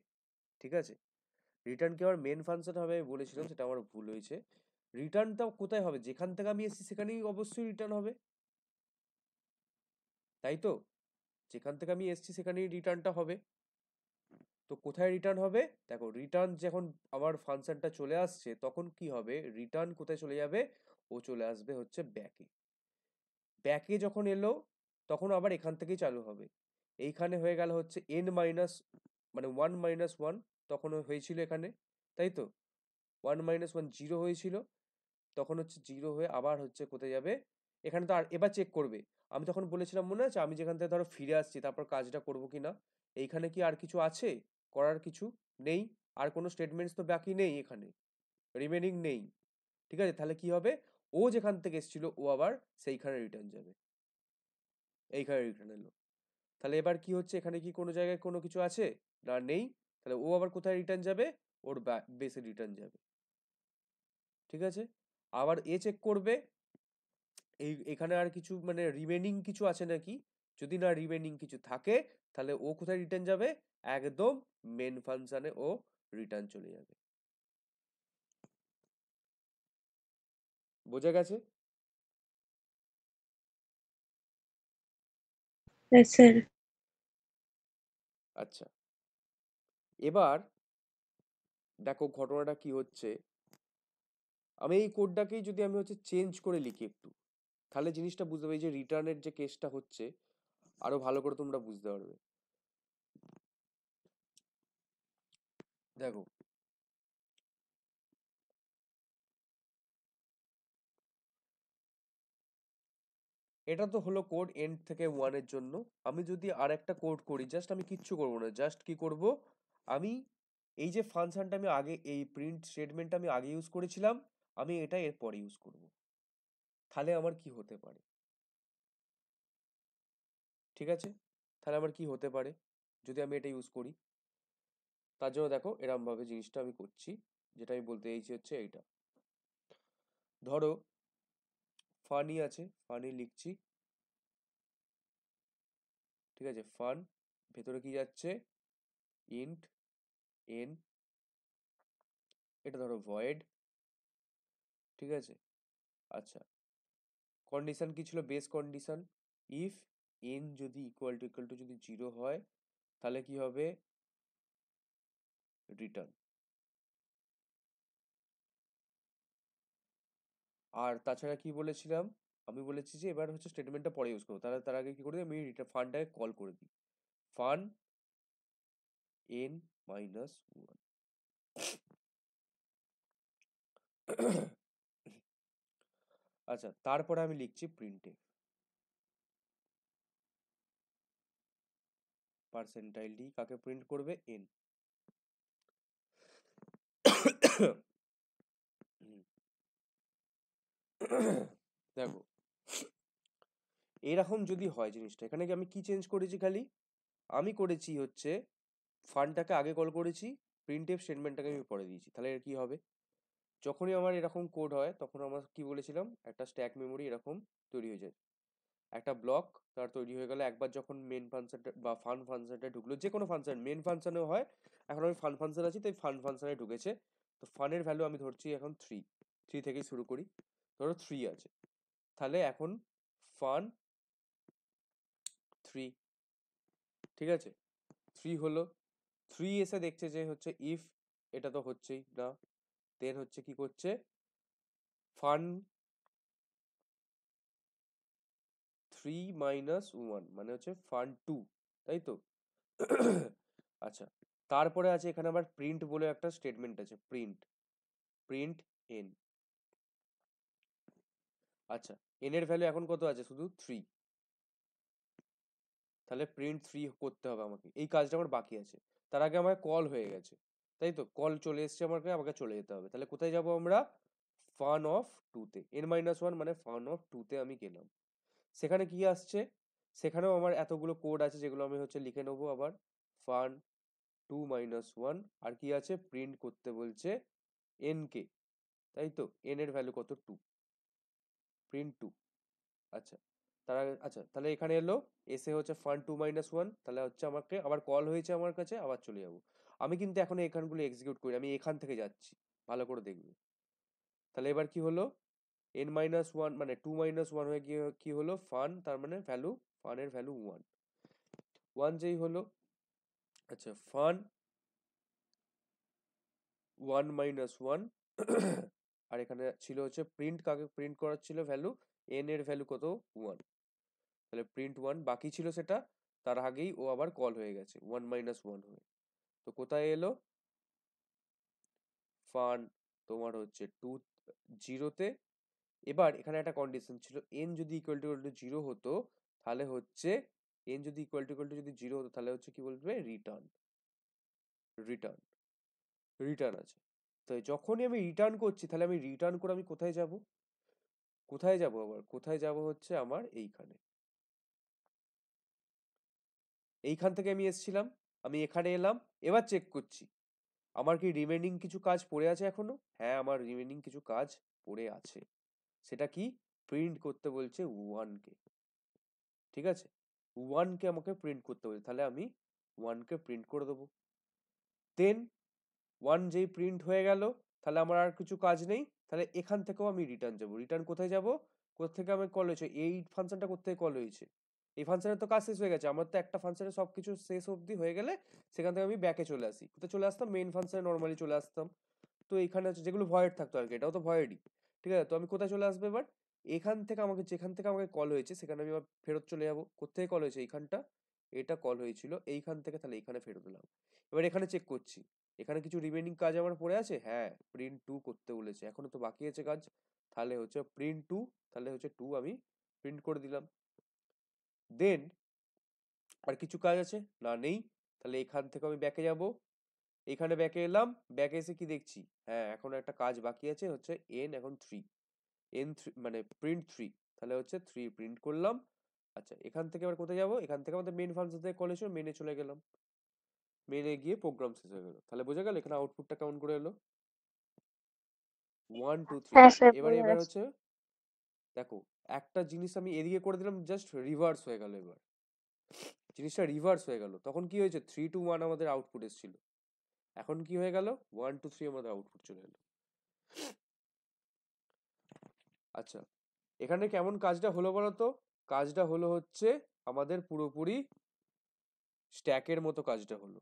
ঠিক আছে, রিটার্ন কি আমার মেন ফাংশন হবে আমি বলেছিলাম, সেটা আমার ভুল হয়েছে, রিটার্নটা কোথায় হবে, যেখান থেকে আমি এসেছি সেখানেই অবশ্যই রিটার্ন হবে, তাই তো, যেখান থেকে আমি এসেছি সেখানেই রিটার্নটা হবে। তো কোথায় রিটার্ন হবে দেখো, রিটার্ন যখন আমার ফাংশনটা চলে আসছে তখন কি হবে রিটার্ন কোথায় চলে যাবে, ও চলে আসবে হচ্ছে ব্যাকে, ব্যাকে যখন এলো তখন আবার এখান থেকেই চালু হবে, এইখানে হয়ে গেল হচ্ছে n-, মানে 1-1 তখন হয়েছিল এখানে, তাই তো 1-1 0 হয়েছিল, তখন হচ্ছে 0 হয়ে আবার হচ্ছে কোথায় যাবে, এখানে তো আর এবার চেক করবে, আমি তখন বলেছিলাম মনে আছে আমি যেখান থেকে ধরো ফিরে আসছি তারপর কাজটা করব কিনা, এইখানে কি আর কিছু আছে করার, কিছু নেই, আর কোনো স্টেটমেন্টস তো বাকি নেই এখানে, রিমেনিং নেই। ঠিক আছে, তাহলে কি হবে ও যেখান থেকে এসেছিল ও আবার সেইখানে রিটার্ন যাবে, এইখানে রিটার্ন এলো, তাহলে এবার কি হচ্ছে এখানে কি কোনো জায়গায় কোনো কিছু আছে না, নেই, তাহলে ও আবার কোথায় রিটার্ন যাবে, ওর বেসে রিটার্ন যাবে। ঠিক আছে, আবার এ চেক করবে এখানে আর কিছু মানে রিমেনিং কিছু আছে নাকি, যদি না রিমেনিং কিছু থাকে তাহলে ও কোথায় রিটার্ন যাবে, একদম মেন ফাংশনে ও রিটার্ন চলে যাবে। বোঝা গেছে? Yes, sir. আচ্ছা, এবার দেখো ঘটনাটা কি হচ্ছে, আমি এই কোডটাকেই যদি আমি হচ্ছে চেঞ্জ করে লিখি একটু, তাহলে জিনিসটা বুঝতে পারবে, এই যে রিটার্নের যে কেসটা হচ্ছে আরো ভালো করে তোমরা বুঝতে পারবে। দেখো, এটা তো হলো কোড এন্ড থেকে 1 এর জন্য, আমি যদি আর একটা কোড করি, জাস্ট আমি কিচ্ছু করবো না, জাস্ট কি করব, আমি এই যে ফাংশনটা আমি আগে এই প্রিন্ট স্টেটমেন্টটা আমি আগে ইউজ করেছিলাম, আমি এটা এরপরে ইউজ করব, তাহলে আমার কি হতে পারে, ঠিক আছে, তাহলে আমার কি হতে পারে, যদি আমি এটা ইউজ করি। তার জন্য দেখো এরম ভাবে জিনিসটা আমি করছি, যেটা আমি বলতে চাইছি হচ্ছে এইটা। ধরো ফানি আছে, ফানি লিখছি, ঠিক আছে, ফান, ভেতরে কি যাচ্ছে, ইন্ট এন, এটা ধরো ভয়েড, ঠিক আছে। আচ্ছা, কন্ডিশন কি ছিল, বেস কন্ডিশন, ইফ এন যদি ইকুয়াল টু যদি 0 হয় তাহলে কি হবে, রিটার্ন। আর তাছাড়া কি বলেছিলাম, আমি বলেছি যে এবার হচ্ছে স্টেটমেন্টটা পরে ইউজ করবো, তাহলে তার আগে কি করে দিই, আমি ফানটাকে কল করে দিই, ফান এন মাইনাস ওয়ান। আচ্ছা, তারপরে আমি লিখছি প্রিন্টে পার্সেন্টাইল ডি কাকে প্রিন্ট করবে, এন। দেখো এরকম যদি হয় জিনিসটা, এখানে কি আমি কি চেঞ্জ করেছি, খালি আমি করেছি হচ্ছে ফান্ডটাকে আগে কল করেছি, প্রিন্ট এফ স্টেটমেন্টটাকে আমি পরে দিয়েছি, তাহলে এর কি হবে, যখনই আমার এরকম কোড হয় তখন আমরা কি বলেছিলাম, একটা স্ট্যাক মেমোরি এরকম তৈরি হয়ে যায়, একটা ব্লক তার তৈরি হয়ে গেল একবার যখন মেন ফাংশনটা বা ফান ফাংশনটা ঢুকলো, যে কোনো ফাংশন মেন ফাংশনেও হয়, এখন আমি ফান ফাংশন আছি তাই ফান ফাংশনে ঢুকেছে, তো ফানের ভ্যালু আমি ধরছি এখন 3, 3 থেকেই শুরু করি, ধরো 3 আছে, তাহলে এখন ফান 3, ঠিক আছে, 3 হলো, 3 এসে দেখছে যে হচ্ছে ইফ, এটা তো হচ্ছেই না, দেন হচ্ছে কি করছে, ফান 3 মাইনাস 1 মানে হচ্ছে ফান 2, তাই তো। আচ্ছা, তারপরে আছে এখানে আবার প্রিন্ট বলে একটা স্টেটমেন্ট আছে, প্রিন্ট, প্রিন্ট এন। আচ্ছা, এন এর ভ্যালু এখন কত আছে, শুধু 3, তাহলে প্রিন্ট 3 করতে হবে আমাকে, এই কাজটা আমার বাকি আছে, তার আগে আমার কল হয়ে গেছে, তাই তো, কল চলে এসছে আমাকে, আমাকে চলে যেতে হবে, তাহলে কোথায় যাব আমরা, ফান অফ 2 তে, এন মাইনাস 1 মানে ফান অফ 2 তে আমি গেলাম, সেখানে কি আসছে, সেখানেও আমার এতগুলো কোড আছে যেগুলো আমি হচ্ছে লিখে নেবো আবার, ফান 2 মাইনাস 1, আর কি আছে, প্রিন্ট করতে বলছে এন কে, তাই তো, এন এর ভ্যালু কত, 2, প্রিন্ট 2। আচ্ছা, আচ্ছা তাহলে এখানে এলো, এসে হচ্ছে ফান 2 মাইনাস 1, তাহলে হচ্ছে আমাকে আবার কল হয়েছে আমার কাছে, আবার চলে যাব, আমি কিন্তু এখন এখানগুলো এক্সিকিউট করি, আমি এখান থেকে যাচ্ছি, ভালো করে দেখবে, তাহলে এবার কি হলো, এন মাইনাস 1 মানে 2 মাইনাস 1 হয়ে গিয়ে কি হলো, ফান, তার মানে ভ্যালু, ফানের ভ্যালু 1, 1 যেই হলো, আচ্ছা ফান 1 মাইনাস 1, আর এখানে ছিল হচ্ছে প্রিন্ট, কাকে প্রিন্ট করার ছিল ভ্যালু, এন এর ভ্যালু কত, 1, তাহলে প্রিন্ট 1 বাকি ছিল সেটা, তার আগেই ও আবার কল হয়ে গেছে 1 মাইনাস 1 হয়ে, তো কোথায় এলো, ফান তোমার হচ্ছে 2 জিরোতে, এবার এখানে একটা কন্ডিশন ছিল, এন যদি ইকুয়াল টু 0 হতো তাহলে হচ্ছে, এন যদি ইকুয়াল টু যদি 0 হতো তাহলে হচ্ছে কি বলবে, রিটার্ন, রিটার্ন, রিটার্ন আছে, তো যখনই আমি রিটার্ন করছি তাহলে আমি রিটার্ন করে আমি কোথায় যাব, কোথায় যাব আবার, কোথায় যাব হচ্ছে আমার এইখানে, এইখান থেকে আমি এসেছিলাম, আমি এখানে এলাম, এবার চেক করছি আমার কি রিমেনিং কিছু কাজ পড়ে আছে এখনো, হ্যাঁ আমার রিমেনিং কিছু কাজ পড়ে আছে, সেটা কি, প্রিন্ট করতে বলছে 1 কে, ঠিক আছে, 1 কে আমাকে প্রিন্ট করতে বলছে, তাহলে আমি 1 কে প্রিন্ট করে দেবো, দেন 1 যেই প্রিন্ট হয়ে গেল, তাহলে আমার আর কিছু কাজ নেই, তাহলে এখান থেকেও আমি রিটার্ন যাব, রিটার্ন কোথায় যাব, কোথা থেকে আমার কল হয়েছে, এই ফাংশনটা কোথায় কল হয়েছে, এই ফাংশনের তো কাজ শেষ হয়ে গেছে, আমার তো একটা ফাংশনের সবকিছু শেষ অবধি হয়ে গেলে সেখান থেকে আমি ব্যাকে চলে আসি, কোথায় চলে আসতাম, মেইন ফাংশনে নর্মালি চলে আসতাম, তো এখানে হচ্ছে যেগুলো ভয়েড থাকতো আর কি, এটাও তো ভয়েডই, ঠিক আছে, তো আমি কোথায় চলে আসবো এবার, এখান থেকে আমাকে, যেখান থেকে আমাকে কল হয়েছে সেখানে আমি আবার ফেরত চলে যাবো, কোথায় কল হয়েছে, এইখানটা, এটা কল হয়েছিল এইখান থেকে, তাহলে এখানে ফেরত এলাম, এবার এখানে চেক করছি এখানে কিছু রিমেনিং কাজ আমার পড়ে আছে, হ্যাঁ প্রিন্ট 2 করতে বলেছে, এখনো তো বাকি আছে কাজ, তাহলে হচ্ছে প্রিন্ট 2, তাহলে হচ্ছে 2 আমি প্রিন্ট করে দিলাম, দেন আর কিছু কাজ আছে না, নেই, তাহলে এখান থেকে আমি ব্যাকে যাব, এখানে ব্যাকে এলাম, ব্যাকে এসে কি দেখছি, হ্যাঁ এখন একটা কাজ বাকি আছে, হচ্ছে এন এখন 3, এন 3 মানে প্রিন্ট 3, তাহলে হচ্ছে 3 প্রিন্ট করলাম, আচ্ছা এখান থেকে আবার কোথায় যাব, এখান থেকে আমাদের মেন ফাংশন থেকে কল এসে মেনে চলে গেলাম, মেনে গিয়ে প্রোগ্রাম শেষ হয়ে গেল। তাহলে বোঝা গেল এখানে আউটপুটটা কেমন করে এলো, 1 2 3। হ্যাঁ স্যার, এবার বোঝা এবার যাচ্ছে। হচ্ছে দেখো, একটা জিনিস আমি এদিকে করে দিলাম, জাস্ট রিভার্স হয়ে গেল। এবার জিনিসটা রিভার্স হয়ে গেল, তখন কি হয়েছে 3 2 1 আমাদের আউটপুট এসেছিল, এখন কি হয়ে গেল 1 2 3 আমাদের আউটপুট চলে এলো। আচ্ছা, এখানে কেমন কাজটা হলো বলতো? কাজটা হলো হচ্ছে আমাদের পুরোপুরি স্ট্যাকের মতো কাজটা হলো।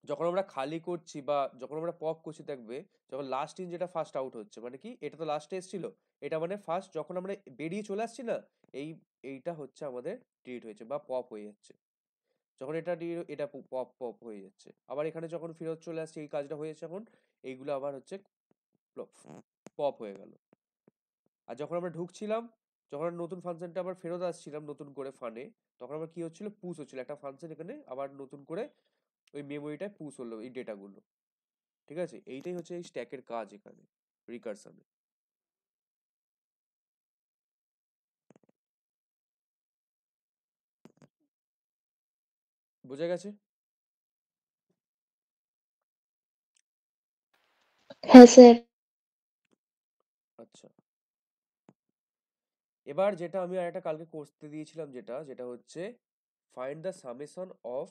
যখন আমরা খালি করছি বা যখন আমরা পপ করছি দেখবে, যখন লাস্ট ইন যেটা ফার্স্ট আউট হচ্ছে, মানে কি এটা তো লাস্টে এসেছিল, এটা মানে ফার্স্ট যখন আমরা বেরিয়ে চলে আসছি না, এই এইটা হচ্ছে আমাদের ডিলিট হয়েছে বা পপ হয়ে যাচ্ছে। যখন এটা পপ পপ হয়ে যাচ্ছে, আবার এখানে যখন ফেরত চলে আসছে এই কাজটা হয়ে যাচ্ছে, এখন এইগুলো আবার হচ্ছে পপ হয়ে গেল। আর যখন আমরা ঢুকছিলাম, যখন আমরা নতুন ফাংশনটা আবার ফেরত আসছিলাম নতুন করে ফানে, তখন আবার কি হচ্ছিল, পুশ হচ্ছিল একটা ফাংশন এখানে আবার নতুন করে ওই মেমোরিটায় পুশ হলো এই ডেটাগুলো। ঠিক আছে, এইটাই হচ্ছে এই স্ট্যাকের কাজ এখানে রিকারশনে। বোঝা গেছে? হ্যাঁ স্যার। আচ্ছা, এবার যেটা আমি আর একটা কালকে করতে দিয়েছিলাম, যেটা যেটা হচ্ছে ফাইন্ড দ্য সামেশন অফ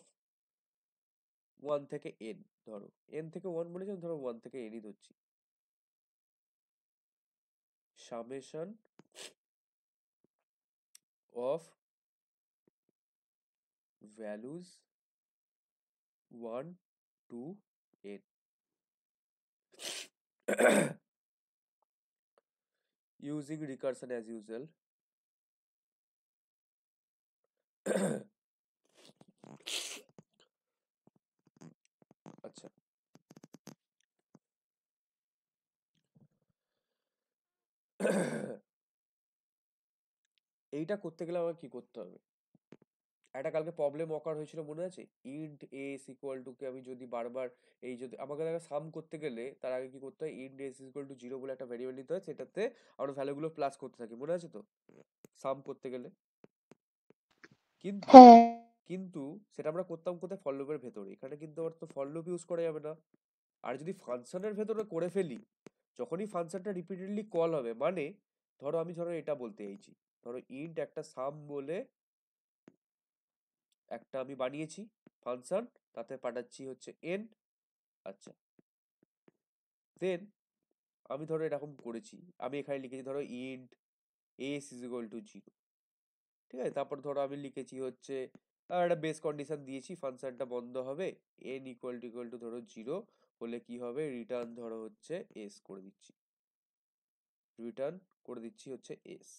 1 থেকে n। ধরো n থেকে 1 বলেছিলাম, ধরো 1 থেকে nই ধরছি। Summation of values 1 to n using recursion as usual। আচ্ছা, এইটা করতে গেলে আমার কি করতে হবে? একটা কালকে প্রবলেম অকার হয়েছিল মনে আছে, ইন্ট এস ইকুয়াল টু কে আমি যদি বারবার এই যদি আমাকে দেখা সাম করতে গেলে তার আগে কি করতে হয়, int S equal to zero বলে একটা ভ্যারিয়েবল নিতে হয়, সেটাতে আমরা ভ্যালুগুলো প্লাস করতে থাকি, মনে আছে তো, সাম করতে গেলে। কিন্তু হ্যাঁ কিন্তু সেটা আমরা করতাম কোথায়, ফর লুপের ভেতরে। এখানে কিন্তু আবার তো ফর লুপ ইউজ করা যাবে না। আর যদি ফাংশনের ভেতরে করে ফেলি, যখনই ফাংশনটা রিপিটেডলি কল হবে, মানে ধরো এটা বলতে চাইছি, ধরো ইন্ট একটা সাম বলে একটা আমি বানিয়েছি ফাংশন, তাতে পাঠাচ্ছি হচ্ছে এন। আচ্ছা, দেন আমি ধরো এরকম করেছি, আমি এখানে লিখেছি ধরো int S is equal two zero. ঠিক আছে, তারপর ধরো আমি লিখেছি হচ্ছে একটা বেস কন্ডিশন দিয়েছি, ফাংশনটা বন্ধ হবে এন ইকুয়াল টু ধরো জিরো হলে কি হবে, রিটার্ন ধরো হচ্ছে এস করে দিচ্ছি, রিটার্ন করে দিচ্ছি হচ্ছে এস।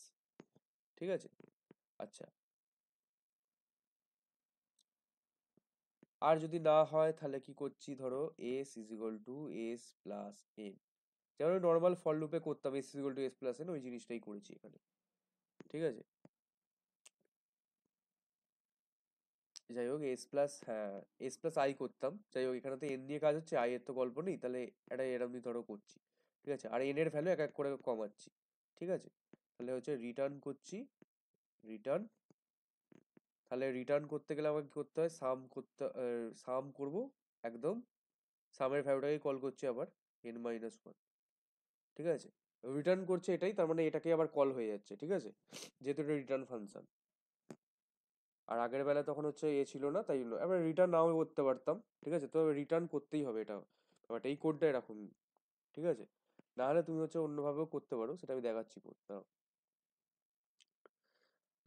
ঠিক আছে, আচ্ছা, আর যদি না হয় তাহলে কি করছি, ধরো S is equal two S plus N, যেমন নর্মাল ফর লুপে করতাম S is equal two S plus N, ওই জিনিসটাই করেছি এখানে। ঠিক আছে, যাই হোক এস প্লাস, হ্যাঁ এস প্লাস আই করতাম, যাই হোক এখানে তো এন নিয়ে কাজ হচ্ছে, আই এর তো গল্প নেই, তাহলে এটা এরমই ধরো করছি। ঠিক আছে, আর এন এর ভ্যালু এক এক করে কমাচ্ছি। ঠিক আছে, তাহলে হচ্ছে রিটার্ন করছি, রিটার্ন। তাহলে রিটার্ন করতে গেলে আমাকে কি করতে হয়, সাম করতে, সাম করবো একদম, সামের ভ্যালুটাকে কল করছি আবার এন মাইনাস ওয়ান। ঠিক আছে, রিটার্ন করছে এটাই, তার মানে এটাকে আবার কল হয়ে যাচ্ছে। ঠিক আছে, যেহেতু এটা রিটার্ন ফাংশন। আর আগের বেলায় তখন হচ্ছে এ ছিল না, তাই জন্য এবার রিটার্ন নাও করতে পারতাম। ঠিক আছে, তো রিটার্ন করতেই হবে এটা, বাট এই কোডটা এরকম। ঠিক আছে, না হলে তুমি হচ্ছে অন্যভাবেও করতে পারো, সেটা আমি দেখাচ্ছি কোডটা।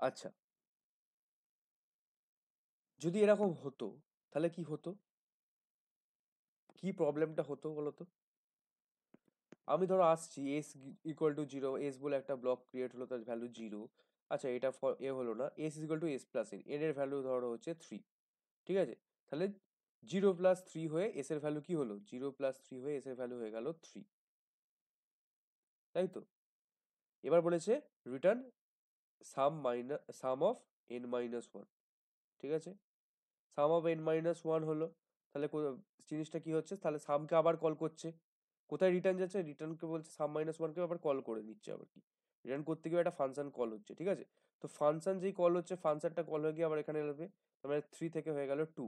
আচ্ছা, যদি এরকম হতো তাহলে কি হতো, কি প্রবলেমটা হতো বলো তো? আমি ধরো আসছি S equal to zero, S বলে একটা ব্লক ক্রিয়েট হলো, তার ভ্যালু জিরো। আচ্ছা, এটা এ হলো না, S equal to S plus N, N এর ভ্যালু ধরো হচ্ছে থ্রি। ঠিক আছে, তাহলে জিরো প্লাস থ্রি হয়ে এস এর ভ্যালু কি হলো, জিরো প্লাস থ্রি হয়ে এস এর ভ্যালু হয়ে গেল থ্রি। তাই তো, এবার বলেছে return some of n minus one. ঠিক আছে, সাম অফ এন মাইনাস ওয়ান হলো, তাহলে জিনিসটা কি হচ্ছে, তাহলে সামকে আবার কল করছে, কোথায় রিটার্ন যাচ্ছে, রিটার্নকে বলছে সাম মাইনাস ওয়ানকে আবার কল করে নিচ্ছে, আবার কি রিটার্ন করতে গিয়ে একটা ফাংশন কল হচ্ছে। ঠিক আছে, তো ফাংশন যেই কল হচ্ছে, ফাংশনটা কল হয়ে গিয়ে আবার এখানে আসবে, তার মানে থ্রি থেকে হয়ে গেল টু।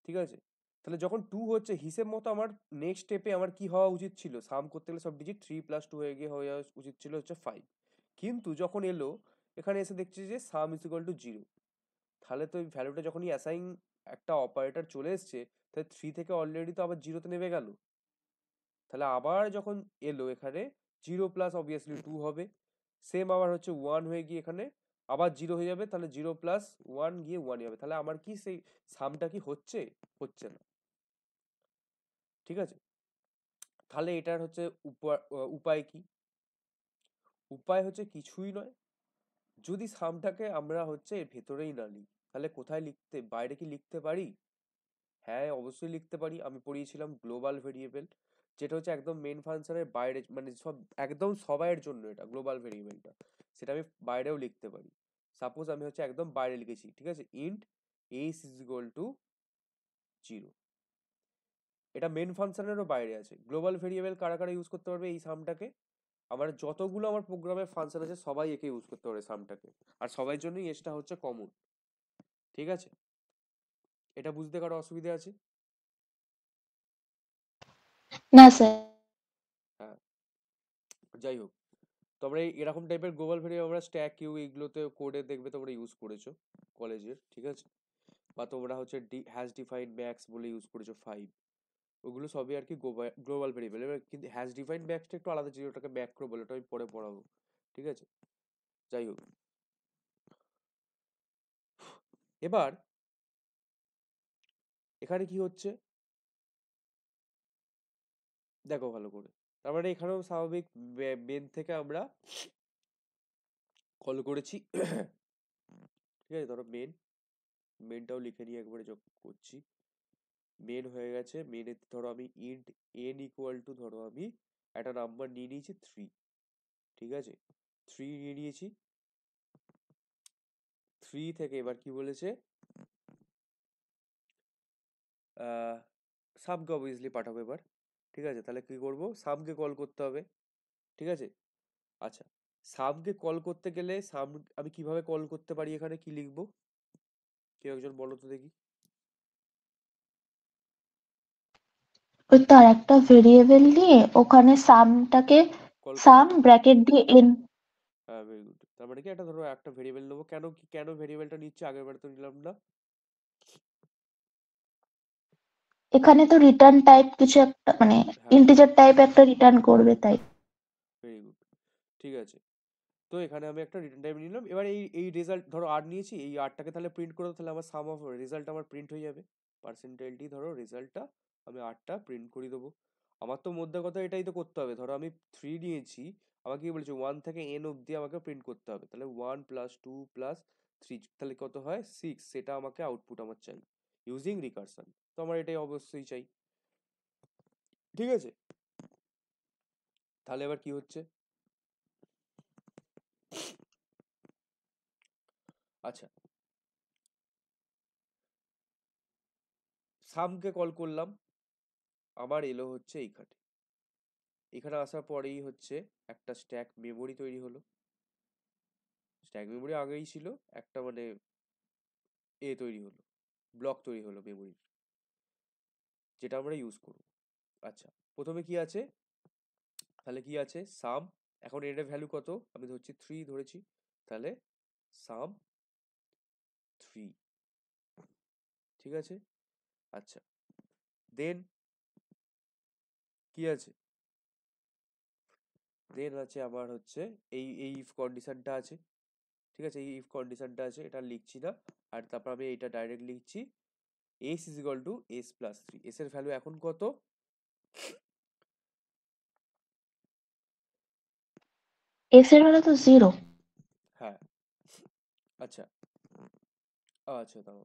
ঠিক আছে? তাহলে যখন 2 হচ্ছে হিসেব মতো আমার নেক্সট স্টেপে আমার কি হওয়া উচিত ছিল, সাম করতে গেলে সব ডিজিট 3 প্লাস 2 হয়ে যাওয়া উচিত ছিল হচ্ছে 5। কিন্তু যখন এলো এখানে এসে দেখছি যে সাম ইজ ইকুয়াল টু 0। তাহলে তো এই ভ্যালুটা যখনই অ্যাসাইন একটা অপারেটর চলে এসছে, তাহলে 3 থেকে অলরেডি তো আবার জিরোতে নেমে গেল। তাহলে আবার যখন এলো এখানে 0 প্লাস অবভিয়াসলি 2 হবে, সেম আবার হচ্ছে 1 হয়ে গিয়ে এখানে আবার 0 হয়ে যাবে, তাহলে 0 প্লাস 1 গিয়ে 1 হবে। তাহলে আমার কি সেই সামটা কি হচ্ছে? হচ্ছে না। ঠিক আছে? তাহলে এটার হচ্ছে উপায় কি? উপায় হচ্ছে কিছুই নয়, যদি সামটাকে আমরা হচ্ছে এর ভেতরেই না নিই, তাহলে কোথায় লিখতে, বাইরে কি লিখতে পারি? হ্যাঁ অবশ্যই লিখতে পারি। আমি পড়িয়েছিলাম গ্লোবাল ভেরিয়েবল, যেটা হচ্ছে একদম মেন ফাংশনের বাইরে, মানে সব একদম সবাইয়ের জন্য এটা গ্লোবাল ভেরিয়েবলটা, সেটা আমি বাইরেও লিখতে পারি। সাপোজ আমি হচ্ছে একদম বাইরে লিখেছি, ঠিক আছে, int H is equal two 0। এটা মেন ফাংশনেরও বাইরে আছে। গ্লোবাল ভেরিয়েবল কারা কারা ইউজ করতে পারবে এই সামটাকে? আমার যতগুলো আমার প্রোগ্রামের ফাংশন আছে সবাই একে ইউজ করতে পারে সামটাকে, আর সবার জন্যই এসটা হচ্ছে কমন। ঠিক আছে? এটা বুঝতে কারো অসুবিধা আছে? না স্যার। হ্যাঁ, যাই হোক, তোমরা এরকম টাইপের গ্লোবাল ভেরিয়েবল আমরা স্ট্যাক কিউ এইগুলোতে কোডে দেখবে তোমরা ইউজ করেছো কলেজের, ঠিক আছে? বা তোমরা হচ্ছে হ্যাশ ডিফাইন ম্যাক্স বলে ইউজ করেছো 5। ওগুলো সবই আর কি গ্লোবাল ভেরিয়েবল। এবার কিন্তু হ্যাশ ডিফাইন ম্যাক্সটা একটু আলাদা ছিল, ওটাকে ম্যাক্রো বলে, ওটা আমি পরে পড়াবো। ঠিক আছে? যাই হোক, এবার এখানে কি হচ্ছে দেখো ভালো করে। তার মানে এখানেও স্বাভাবিক মেন থেকে আমরা কল করেছি। ঠিক আছে, ধরো মেনটাও লিখে নিয়ে একবারে যখন করছি, মেন হয়ে গেছে। মেনে ধরো আমি ইন্ট এন ইকুয়াল টু, ধরো আমি একটা নাম্বার নিয়ে নিয়েছি 3। ঠিক আছে, 3 নিয়ে নিয়েছি। 3 থেকে এবার কি বলেছে, সামকে অবভিয়াসলি পাঠাবো এবার। ঠিক আছে, তাহলে কি করব, সামকে কল করতে হবে। ঠিক আছে, আচ্ছা, সামকে কল করতে গেলে সাম আমি কিভাবে কল করতে পারি, এখানে কি লিখবো কেউ একজন বলো তো দেখি। ওই তো আর একটা ভেরিয়েবল নিয়ে ওখানে সামটাকে কল করব, সাম ব্র্যাকেট দিয়ে এন। হ্যাঁ ভেরি গুড। তার মানে কি, একটা ধরো একটা ভেরিয়েবল নেবো, কেন ভেরিয়েবলটা নিচ্ছে, আগের বার তো নিলাম না। এখানে তো রিটার্ন টাইপ কিছু একটা, মানে হ্যাঁ, ইন্টিজার টাইপ একটা রিটার্ন করবে তাই। Very good. ঠিক আছে, তো এখানে আমি একটা রিটার্ন টাইপ নিলাম। এবার এই এই রেজাল্ট ধরো আর নিয়েছি, এই আরটাকে তাহলে প্রিন্ট করে দাও, তাহলে আমার সাম অফ রেজাল্ট আমার প্রিন্ট হয়ে যাবে। পার্সেন্টাইলটি ধরো রেজাল্টটা আমি আরটা প্রিন্ট করে দেবো। আমার তো মধ্যে কথা এটাই তো করতে হবে। ধরো আমি 3 নিয়েছি, আমাকে কি বলছে 1 থেকে এন অবধি আমাকে প্রিন্ট করতে হবে। তাহলে 1 প্লাস 2 প্লাস 3, তাহলে কত হয় 6, সেটা আমাকে আউটপুট আমার চাই ইউজিং রিকারশন। তো আমার এটাই অবশ্যই চাই। ঠিক আছে, তাহলে এবার কি হচ্ছে, আচ্ছা, সামকে কল করলাম, আমার এলো হচ্ছে এইখানে। এখানে আসার পরেই হচ্ছে একটা স্ট্যাক মেমোরি তৈরি হলো। স্ট্যাক মেমোরি আগেই ছিল, একটা মানে তৈরি হলো, ব্লক তৈরি হলো মেমোরির, যেটা আমরা ইউজ করব। আচ্ছা, প্রথমে কি আছে, তাহলে কি আছে সাম। এখন এর ভ্যালু কত, আমি ধরছি 3 ধরেছি, তাহলে সাম 3। ঠিক আছে, আচ্ছা, দেন কি আছে, দেন আছে আমার হচ্ছে এই ইফ কন্ডিশনটা আছে। ঠিক আছে, এই ইফ কন্ডিশনটা আছে, এটা লিখছি না। আর তারপর আমি এটা ডাইরেক্ট লিখছি, S is equal two S plus 3। S এর ভ্যালু এখন কত, এস এর বেলা তো জিরো। হ্যাঁ, আচ্ছা, আচ্ছা তাহলে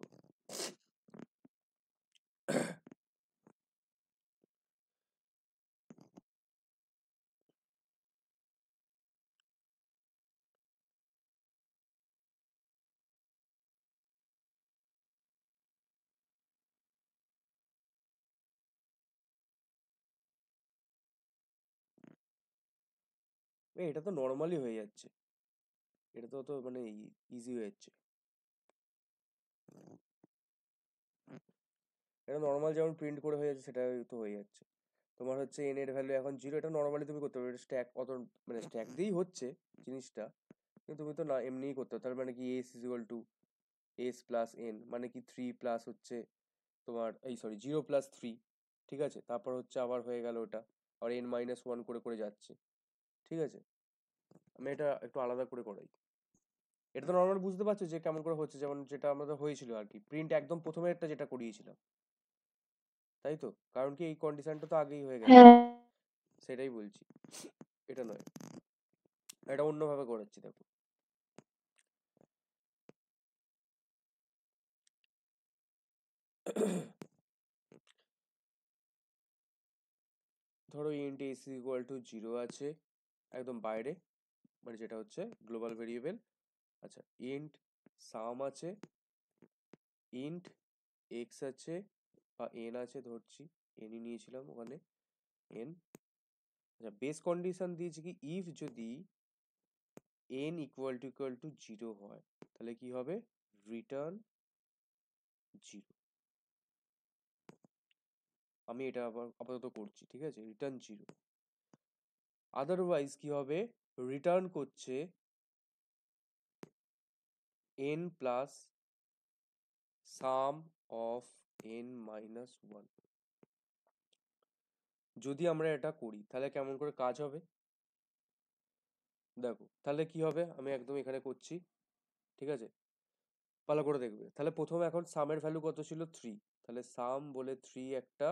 এটা তো নর্মালি হয়ে যাচ্ছে, এটা তো মানে ইজি হয়ে যাচ্ছে। এটা নর্মাল যেমন প্রিন্ট করে হয়ে যাচ্ছে সেটা তো হয়ে যাচ্ছে। তোমার হচ্ছে এন এর ভ্যালু এখন জিরো, এটা নর্মালি তুমি করতে পারো, এটা স্ট্যাক অত মানে স্ট্যাক দিয়েই হচ্ছে জিনিসটা, কিন্তু তুমি তো না এমনিই করতে পারো। তার মানে কি S is equal two S plus N, মানে কি থ্রি প্লাস হচ্ছে তোমার এই সরি জিরো প্লাস থ্রি, ঠিক আছে, তারপর হচ্ছে আবার হয়ে গেল ওটা, আর এন মাইনাস ওয়ান করে করে যাচ্ছে, ঠিক আছে। আমি এটা একটু আলাদা করে করাই। এটা তো নর্মাল বুঝতে পারছো যে কেমন করে হচ্ছে, যেমন যেটা আমাদের হয়েছিল আর কি, প্রিন্ট একদম প্রথমে একটা যেটা করিয়েছিলাম, তাই তো, কারণ কি এই কন্ডিশনটা তো আগেই হয়ে গেছে, হ্যাঁ। সেটাই বলছি, এটা নয়, এটা অন্যভাবে করাচ্ছি দেখো। ধরো int S equal to zero আছে একদম বাইরে, মানে যেটা হচ্ছে গ্লোবাল ভেরিয়েবল। আচ্ছা, ইন্ট সাম আছে, ইন্ট এক্স আছে বা এন আছে, ধরছি এনই নিয়েছিলাম ওখানে, এন। আচ্ছা, বেস কন্ডিশন দিয়েছি কি ইফ যদি এন ইকুয়াল টু জিরো হয় তাহলে কি হবে, রিটার্ন জিরো। আমি এটা আবার আপাতত করছি, ঠিক আছে, রিটার্ন জিরো। আদারওয়াইজ কি হবে, রিটার্ন করছে N plus sum of n minus one. যদি আমরা এটা করি তাহলে কেমন করে কাজ হবে দেখো, তাহলে কি হবে, আমি একদম এখানে করছি, ঠিক আছে, ভালো করে দেখবে। তাহলে প্রথমে এখন সামের ভ্যালু কত ছিল, থ্রি, তাহলে সাম বলে থ্রি একটা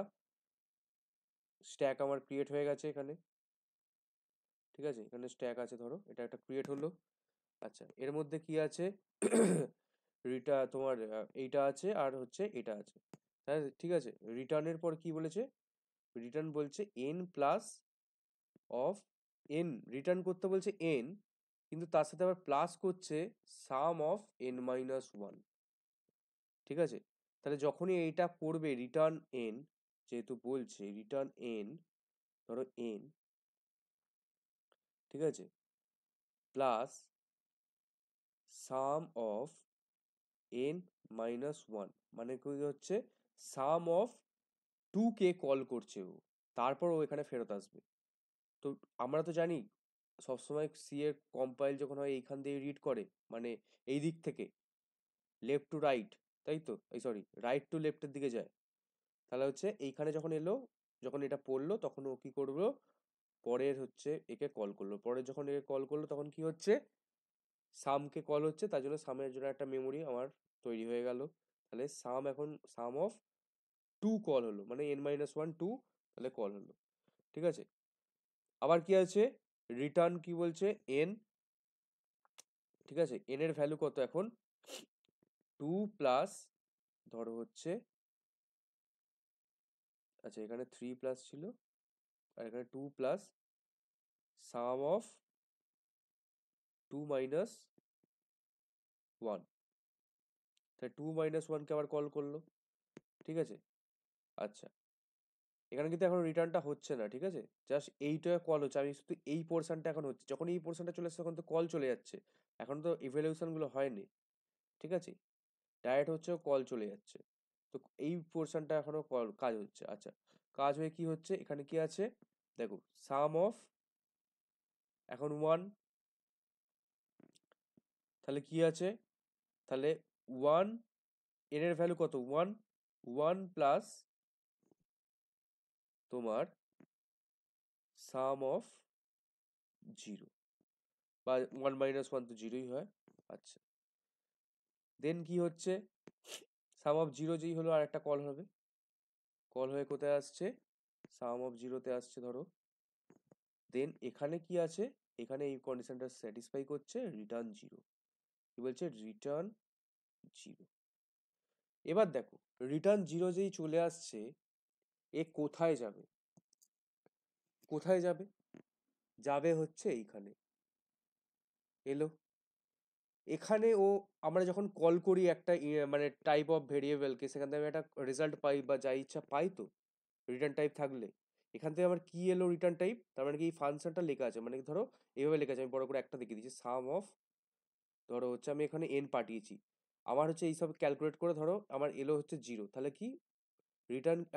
স্ট্যাক আমার ক্রিয়েট হয়ে গেছে এখানে, ঠিক আছে, এখানে স্ট্যাক আছে, ধরো এটা একটা ক্রিয়েট হলো। আচ্ছা, এর মধ্যে কি আছে, তোমার এইটা আছে আর হচ্ছে এটা আছে, হ্যাঁ ঠিক আছে। রিটার্নের পর কি বলেছে, রিটার্ন বলছে N plus of N, return করতে বলছে এন, কিন্তু তার সাথে আবার প্লাস করছে সাম অফ এন মাইনাস ওয়ান, ঠিক আছে। তাহলে যখনই এইটা করবে রিটার্ন এন, যেহেতু বলছে রিটার্ন এন, ধরো এন, ঠিক আছে, plus sum of n minus one, মানে কি হচ্ছে সাম অফ টু কে কল করছে ও, তারপর ও এখানে ফেরত আসবে। তো আমরা তো জানি সবসময় সি এর কম্পাইল যখন হয় এইখান দিয়ে রিড করে, মানে এই দিক থেকে লেফট টু রাইট, তাই তো, এই সরি রাইট টু লেফটের দিকে যায়। তাহলে হচ্ছে এইখানে যখন এলো, যখন এটা পড়লো তখন ও কি করলো, পরের হচ্ছে একে কল করলো, পরে যখন একে কল করলো তখন কি হচ্ছে, সামকে কল হচ্ছে, তার জন্য সামের জন্য একটা মেমোরি আমার তৈরি হয়ে গেল। তাহলে সাম এখন সাম অফ টু কল হলো, মানে এন মাইনাস ওয়ান টু, তাহলে কল হলো, ঠিক আছে। আবার কি আছে, রিটার্ন কি বলছে এন, ঠিক আছে, এন এর ভ্যালু কত এখন, টু প্লাস, ধরো হচ্ছে, আচ্ছা এখানে থ্রি প্লাস ছিল আর এখানে two plus sum of two minus one, তাই টু মাইনাস ওয়ানকে আবার কল করলো, ঠিক আছে। আচ্ছা, এখানে কিন্তু এখন রিটার্নটা হচ্ছে না, ঠিক আছে, জাস্ট এইটা কল হচ্ছে, আমি শুধু এই পোর্শনটা এখন হচ্ছে, যখন এই পোর্শনটা চলে আসছে তখন তো কল চলে যাচ্ছে, এখন তো ইভ্যালুয়েশনগুলো হয়নি, ঠিক আছে, ডাইরেক্ট হচ্ছে কল চলে যাচ্ছে। তো এই পোর্শনটা এখনো কল কাজ হচ্ছে। আচ্ছা, কাজ হয়ে কি হচ্ছে, এখানে কি আছে দেখো, সাম অফ এখন ওয়ান, তাহলে কি আছে, তাহলে ওয়ান, এন এর ভ্যালু কত ওয়ান, ওয়ান প্লাস তোমার সাম অফ জিরো, বা ওয়ান মাইনাস ওয়ান তো জিরোই হয়। আচ্ছা, দেন কি হচ্ছে, সাম অফ জিরো যেই হলো আর একটা কল হবে, কল হয়ে কোথায় আসছে, সাম অফ জিরোতে আসছে ধরো। দেন এখানে কি আছে, এখানে এই কন্ডিশনটা স্যাটিসফাই করছে, রিটার্ন জিরো, কি বলছে রিটার্ন জিরো। এবার দেখো, রিটার্ন জিরো যেই চলে আসছে, এ কোথায় যাবে, কোথায় যাবে, যাবে হচ্ছে এইখানে, এলো এখানে ও, আমরা যখন কল করি একটা মানে টাইপ অফ ভেরিয়েবলকে, সেখান থেকে আমি একটা রেজাল্ট পাই বা যা ইচ্ছা পাই তো, রিটার্ন টাইপ থাকলে এখান থেকে আমার কি এলো রিটার্ন টাইপ, তার মানে কি এই ফাংশনটা লেখা আছে, মানে ধরো এইভাবে লেখা আছে, আমি বড় করে একটা দেখিয়ে দিচ্ছি, সাম অফ, ধরো হচ্ছে আমি এখানে এন পাঠিয়েছি, আমার হচ্ছে এইসব ক্যালকুলেট করে ধরো আমার এলো হচ্ছে জিরো, তাহলে কি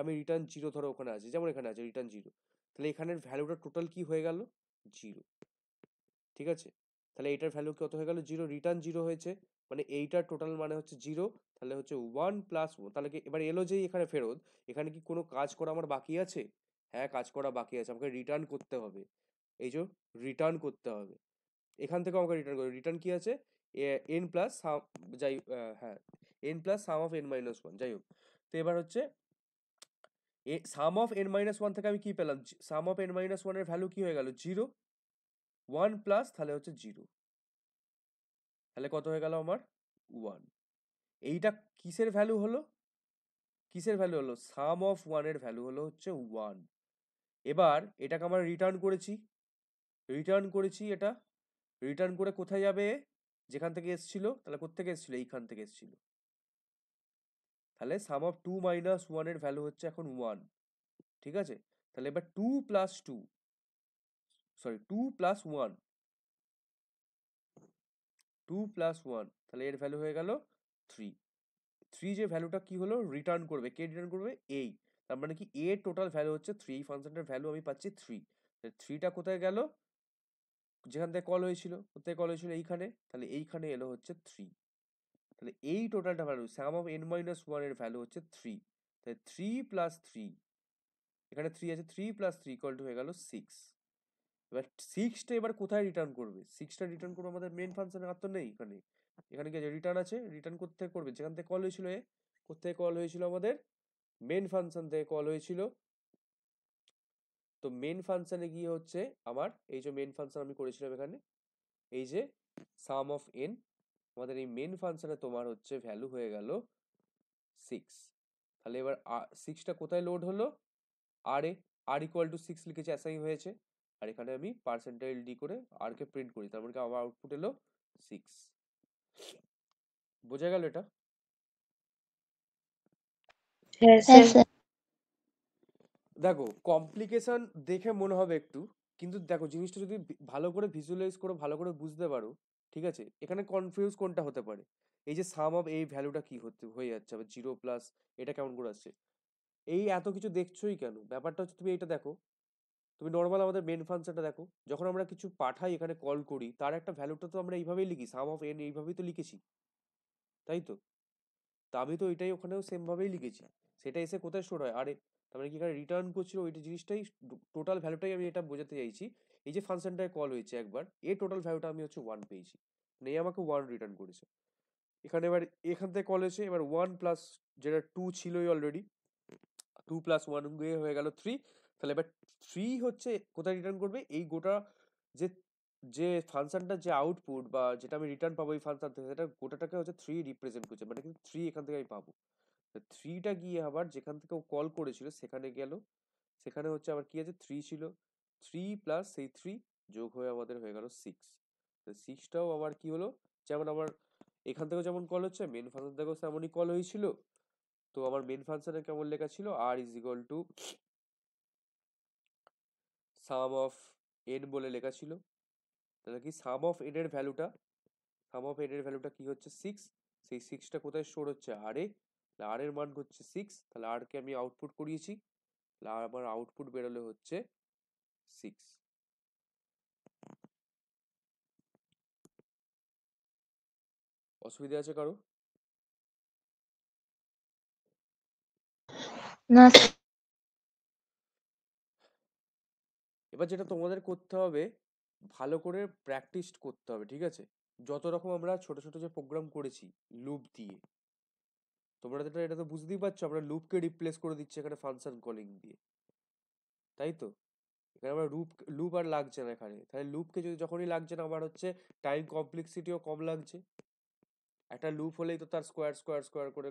আমি রিটার্ন জিরো ধরো ওখানে আছে, যেমন এখানে আছে রিটার্ন জিরো, তাহলে এখানের ভ্যালুটা টোটাল কি হয়ে গেল, জিরো। ঠিক আছে, তাহলে এইটার ভ্যালু কত হয়ে গেল, জিরো। রিটার্ন জিরো হয়েছে মানে এইটার টোটাল মানে হচ্ছে জিরো, তাহলে হচ্ছে ওয়ান প্লাস, তাহলে কি এবার এলো যে এখানে ফেরত, এখানে কি কোনো কাজ করা আমার বাকি আছে? হ্যাঁ, কাজ করা বাকি আছে, আমাকে রিটার্ন করতে হবে। এই যে রিটার্ন করতে হবে, এখান থেকে আমাকে রিটার্ন করবে। রিটার্ন কি আছে, এন প্লাস সাম, যাই হ্যাঁ, N plus sum of n minus one, যাই হোক। তো এবার হচ্ছে সাম অফ এন মাইনাস ওয়ান থেকে আমি কি পেলাম, সাম অফ এন মাইনাস ওয়ানের ভ্যালু কি হয়ে গেল, জিরো। ওয়ান প্লাস তাহলে হচ্ছে জিরো, তাহলে কত হয়ে গেল আমার, ওয়ান। এইটা কিসের ভ্যালু হলো, কিসের ভ্যালু হলো, সাম অফ ওয়ানের ভ্যালু হলো হচ্ছে ওয়ান। এবার এটাকে আমরা রিটার্ন করেছি, এটা রিটার্ন করে কোথায় যাবে, যেখান থেকে এসছিল, তাহলে কোত্থেকে এসছিল, এইখান থেকে এসছিল। তাহলে সাম অফ টু মাইনাস ওয়ানের ভ্যালু হচ্ছে এখন ওয়ান। ঠিক আছে, তাহলে এবার two plus two, sorry two plus one, two plus one, তাহলে এর ভ্যালু হয়ে গেল থ্রি। থ্রি যে ভ্যালুটা কি হলো, রিটার্ন করবে, কে রিটার্ন করবে, এই। তার মানে কি এর টোটাল ভ্যালু হচ্ছে থ্রি, এই ফাংশনটার ভ্যালু আমি পাচ্ছি থ্রি। থ্রিটা কোথায় গেল, যেখান থেকে কল হয়েছিল, কোথায় কল হয়েছিল, এইখানে, তাহলে এইখানে এলো হচ্ছে থ্রি। তাহলে এই টোটালটা value some of n minus one এর ভ্যালু হচ্ছে থ্রি। তাহলে থ্রি প্লাস থ্রি, এখানে থ্রি আছে, three plus three equal to হয়ে গেল সিক্স। এবার সিক্সটা এবার কোথায় রিটার্ন করবে, সিক্সটা রিটার্ন করবে আমাদের মেন ফাংশনের, আর তো নেই এখানে। এখানে কি আছে, রিটার্ন আছে, রিটার্ন করতে করবে যেখান থেকে কল হয়েছিল, কোথায় কল হয়েছিল আমাদের, মেন ফাংশন থেকে কল হয়েছিল। তো মেন ফাংশনে গিয়ে হচ্ছে আমার এই যে মেন ফাংশন আমি করেছিলাম এখানে, এই যে সাম অফ এন, আমাদের এই মেন ফাংশনে তোমার হচ্ছে ভ্যালু হয়ে গেল সিক্স। তাহলে এবার সিক্সটা কোথায় লোড হলো, আর এ, আর ইকুয়াল টু সিক্স লিখেছে, অ্যাসাইন হয়েছে। আর এখানে আমি পার্সেন্টাইল ডি করে আর কে প্রিন্ট করি, তার মানে আমার আউটপুট এলো সিক্স। বোঝা গেল এটা? হ্যাঁ স্যার। দেখো কমপ্লিকেশন দেখে মনে হবে একটু, কিন্তু দেখো জিনিসটা যদি ভালো করে ভিজুয়ালাইজ করো, ভালো করে বুঝতে পারো, ঠিক আছে, এখানে কনফিউজ কোনটা হতে পারে, এই যে সাম অফ এই ভ্যালুটা কি হয়ে যাচ্ছে আবার জিরো প্লাস, এটা কেমন করে আসছে, এই এত কিছু দেখছোই কেন, ব্যাপারটা হচ্ছে তুমি এইটা দেখো, তুমি নর্মাল আমাদের মেন ফাংশনটা দেখো, যখন আমরা কিছু পাঠাই এখানে কল করি, তার একটা ভ্যালুটা তো আমরা এইভাবেই লিখি, সাম অফ এন এইভাবেই তো লিখেছি, তাই তো। তা আমি তো এটাই ওখানেও সেম ভাবেই লিখেছি, সেটা এসে কোথায় স্টোর হয়, আরে তার মানে কি এখানে রিটার্ন করছিল ওইটা জিনিসটাই, টোটাল ভ্যালুটাই আমি এটা বোঝাতে চাইছি। এই যে ফাংশনটায় কল হয়েছে একবার, এর টোটাল ভ্যালুটা আমি হচ্ছে ওয়ান পেয়েছি, মানে এই আমাকে ওয়ান রিটার্ন করেছে। এখানে এবার এখান থেকে কল হয়েছে, এবার ওয়ান প্লাস যেটা টু ছিলই অলরেডি, টু প্লাস ওয়ান গিয়ে হয়ে গেল থ্রি। তাহলে এবার থ্রি হচ্ছে কোথায় রিটার্ন করবে, এই গোটা যে যে ফাংশনটা যে আউটপুট বা যেটা আমি রিটার্ন পাবো এই ফাংশন থেকে, সেটা গোটাটাকে হচ্ছে থ্রি রিপ্রেজেন্ট করছে, মানে কিন্তু থ্রি এখান থেকে আমি পাবো। থ্রিটা গিয়ে আবার যেখান থেকে ও কল করেছিল সেখানে গেল, সেখানে হচ্ছে আবার কি আছে, থ্রি ছিল, থ্রি প্লাস সেই থ্রি যোগ হয়ে আমাদের হয়ে গেল সিক্স। সিক্সটাও আবার কি হলো, যেমন আমার এখান থেকেও যেমন কল হচ্ছে, মেন ফাংশন থেকেও তেমনই কল হয়েছিল। তো আমার মেন ফাংশনে কেমন লেখা ছিল, R is equal to sum of N বলে লেখা ছিল। তাহলে কি সাম অফ এন এর ভ্যালুটা, সাম অফ এন এর ভ্যালুটা কি হচ্ছে সিক্স, সেই সিক্সটা কোথায় স্টোর হচ্ছে, আর এ, আর এর মান হচ্ছে সিক্স, তাহলে আর কে আমি আউটপুট করিয়েছি, তাহলে আমার আউটপুট বেরোলে হচ্ছে সিক্স। অসুবিধা আছে কারো? না এবার যেটা তোমাদের করতে হবে, ভালো করে প্র্যাকটিস করতে হবে, ঠিক আছে। যত রকম আমরা ছোট ছোট যে প্রোগ্রাম করেছি লুপ দিয়ে, তোমরা তো এটা তো বুঝতেই পারছো, আমরা লুপকে রিপ্লেস করে দিচ্ছি এখানে ফাংশন কলিং দিয়ে, তাই তো। এখানে আমরা লুপ আর লাগছে না এখানে, তাহলে লুপকে যদি যখনই লাগছে না, আমার হচ্ছে টাইম কমপ্লেক্সিটিও কম লাগছে। একটা লুপ হলেই তো তার স্কোয়ার স্কোয়ার স্কোয়ার করে,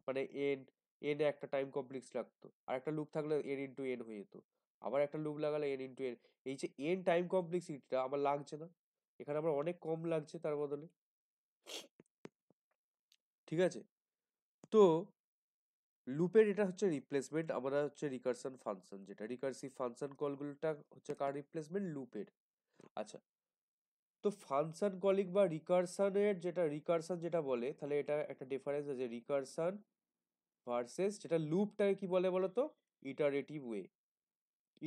মানে এন, এন একটা টাইম কমপ্লেক্স লাগতো, আর একটা লুপ থাকলে এন ইন্টু এন হয়ে যেত, আবার একটা লুপ লাগালে এন ইন্টু এন, এই যে এন টাইম কমপ্লেক্সিটিটা আমার লাগছে না, এখানে আমার অনেক কম লাগছে তার বদলে, ঠিক আছে। তো লুপের এটা হচ্ছে রিপ্লেসমেন্ট, আমরা হচ্ছে রিকারশন ফাংশন, যেটা রিকার্সিভ ফাংশন কলগুলোটা হচ্ছে কার রিপ্লেসমেন্ট, লুপের। আচ্ছা, তো ফাংশন কলিং বা রিকারশনের যেটা রিকারশন যেটা বলে, তাহলে এটা একটা ডিফারেন্স আছে, রিকারশন ভার্সেস যেটা লুপটাকে কি বলে বলো তো, ইটারেটিভ ওয়ে,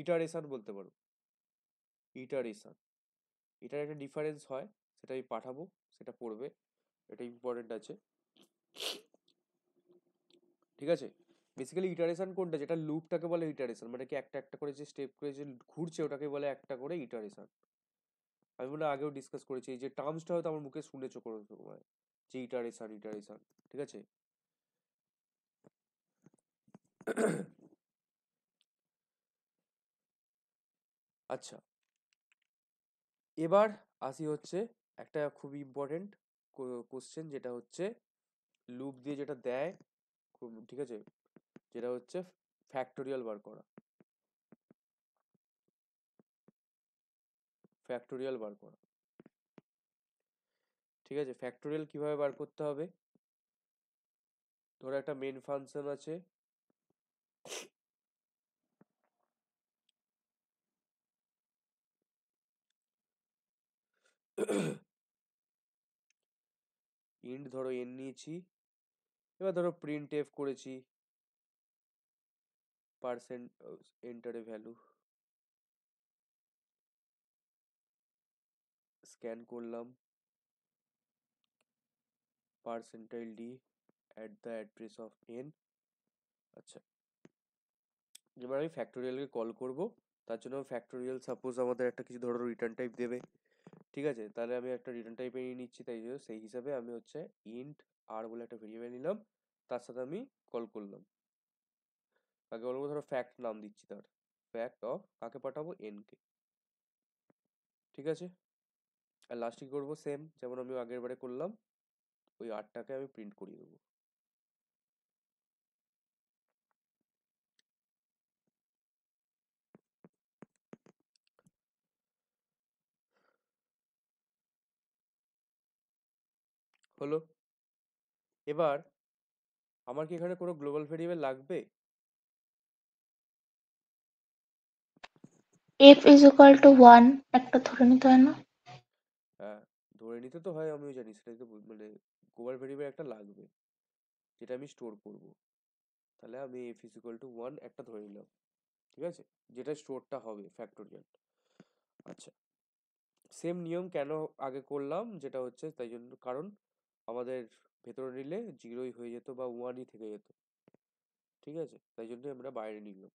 ইটারেশন বলতে পারো, ইটারেশন। এটার একটা ডিফারেন্স হয়, সেটা আমি পাঠাবো, সেটা পড়বে, এটা ইম্পর্টেন্ট আছে, ঠিক আছে। বেসিক্যালি ইটারেশন কোনটা, যেটা লুপটাকে বলে ইটারেশন, মানে কি একটা একটা করে যে স্টেপ করে যে ঘুরছে ওটাকে বলে একটা করে ইটারেশন। আমি মনে হয় আগেও ডিসকাস করেছি, এই যে টার্মসটা হয়তো আমার মুখে শুনেছো কোনো সময়, যে ইটারেশন ইটারেশন, ঠিক আছে। আচ্ছা, এবার আসি হচ্ছে একটা খুব ইম্পর্টেন্ট কোশ্চেন, যেটা হচ্ছে লুপ দিয়ে যেটা দেয়, ঠিক আছে, যেটা হচ্ছে ফ্যাক্টোরিয়াল বার করা, ফ্যাক্টোরিয়াল বার করা, ঠিক আছে। ফ্যাক্টোরিয়াল কিভাবে বার করতে হবে, ধরো একটা মেন ফাংশন আছে, ইন্ট ধরো এন নিয়েছি, এবার ধরো প্রিন্ট এফ করেছি, পার্সেন্ট এন্টারে ভ্যালু, স্ক্যান করলাম, percentile D at the address of N. আচ্ছা, এবার আমি ফ্যাক্টোরিয়ালকে কল করব, তার জন্য ফ্যাক্টোরিয়াল সাপোজ আমাদের একটা কিছু ধরো রিটার্ন টাইপ দেবে, ঠিক আছে, তাহলে আমি একটা রিটার্ন টাইপে নিয়ে নিচ্ছি, তাই জন্য সেই হিসাবে আমি হচ্ছে ইন্ট আর বলে একটা ভেরিয়েবল নিলাম, তার সাথে আমি কল করলাম, কাকে বলবো, ধরো ফ্যাক্ট নাম দিচ্ছি তার, ফ্যাক্ট অফ কাকে পাঠাবো, এন কে, ঠিক আছে। আর লাস্টে কি করবো, সেম যেমন আমি আগের বারে করলাম, ওই আটটাকে আমি প্রিন্ট করিয়ে দেবো। হলো। এবার আমার কি এখানে কোনো গ্লোবাল ভেরিয়েবল লাগবে? এফ ইজ ইকুয়াল টু 1 একটা ধরে নিতে হয় না? হ্যাঁ, ধরে নিতে তো হয়, আমিও জানি, সেটাই তো মানে গ্লোবাল ভেরিয়েবল একটা লাগবে, যেটা আমি স্টোর করব। তাহলে আমি এফ ইজ ইকুয়াল টু 1 একটা ধরে নিলাম, ঠিক আছে, যেটা স্টোরটা হবে ফ্যাক্টোরিয়াল। আচ্ছা, সেম নিয়ম কেন আগে করলাম, যেটা হচ্ছে তাই জন্য, কারণ আমাদের ভেতরে নিলে জিরোই হয়ে যেত বা ওয়ানই থেকে যেত, ঠিক আছে, তাই জন্য আমরা বাইরে নিলাম,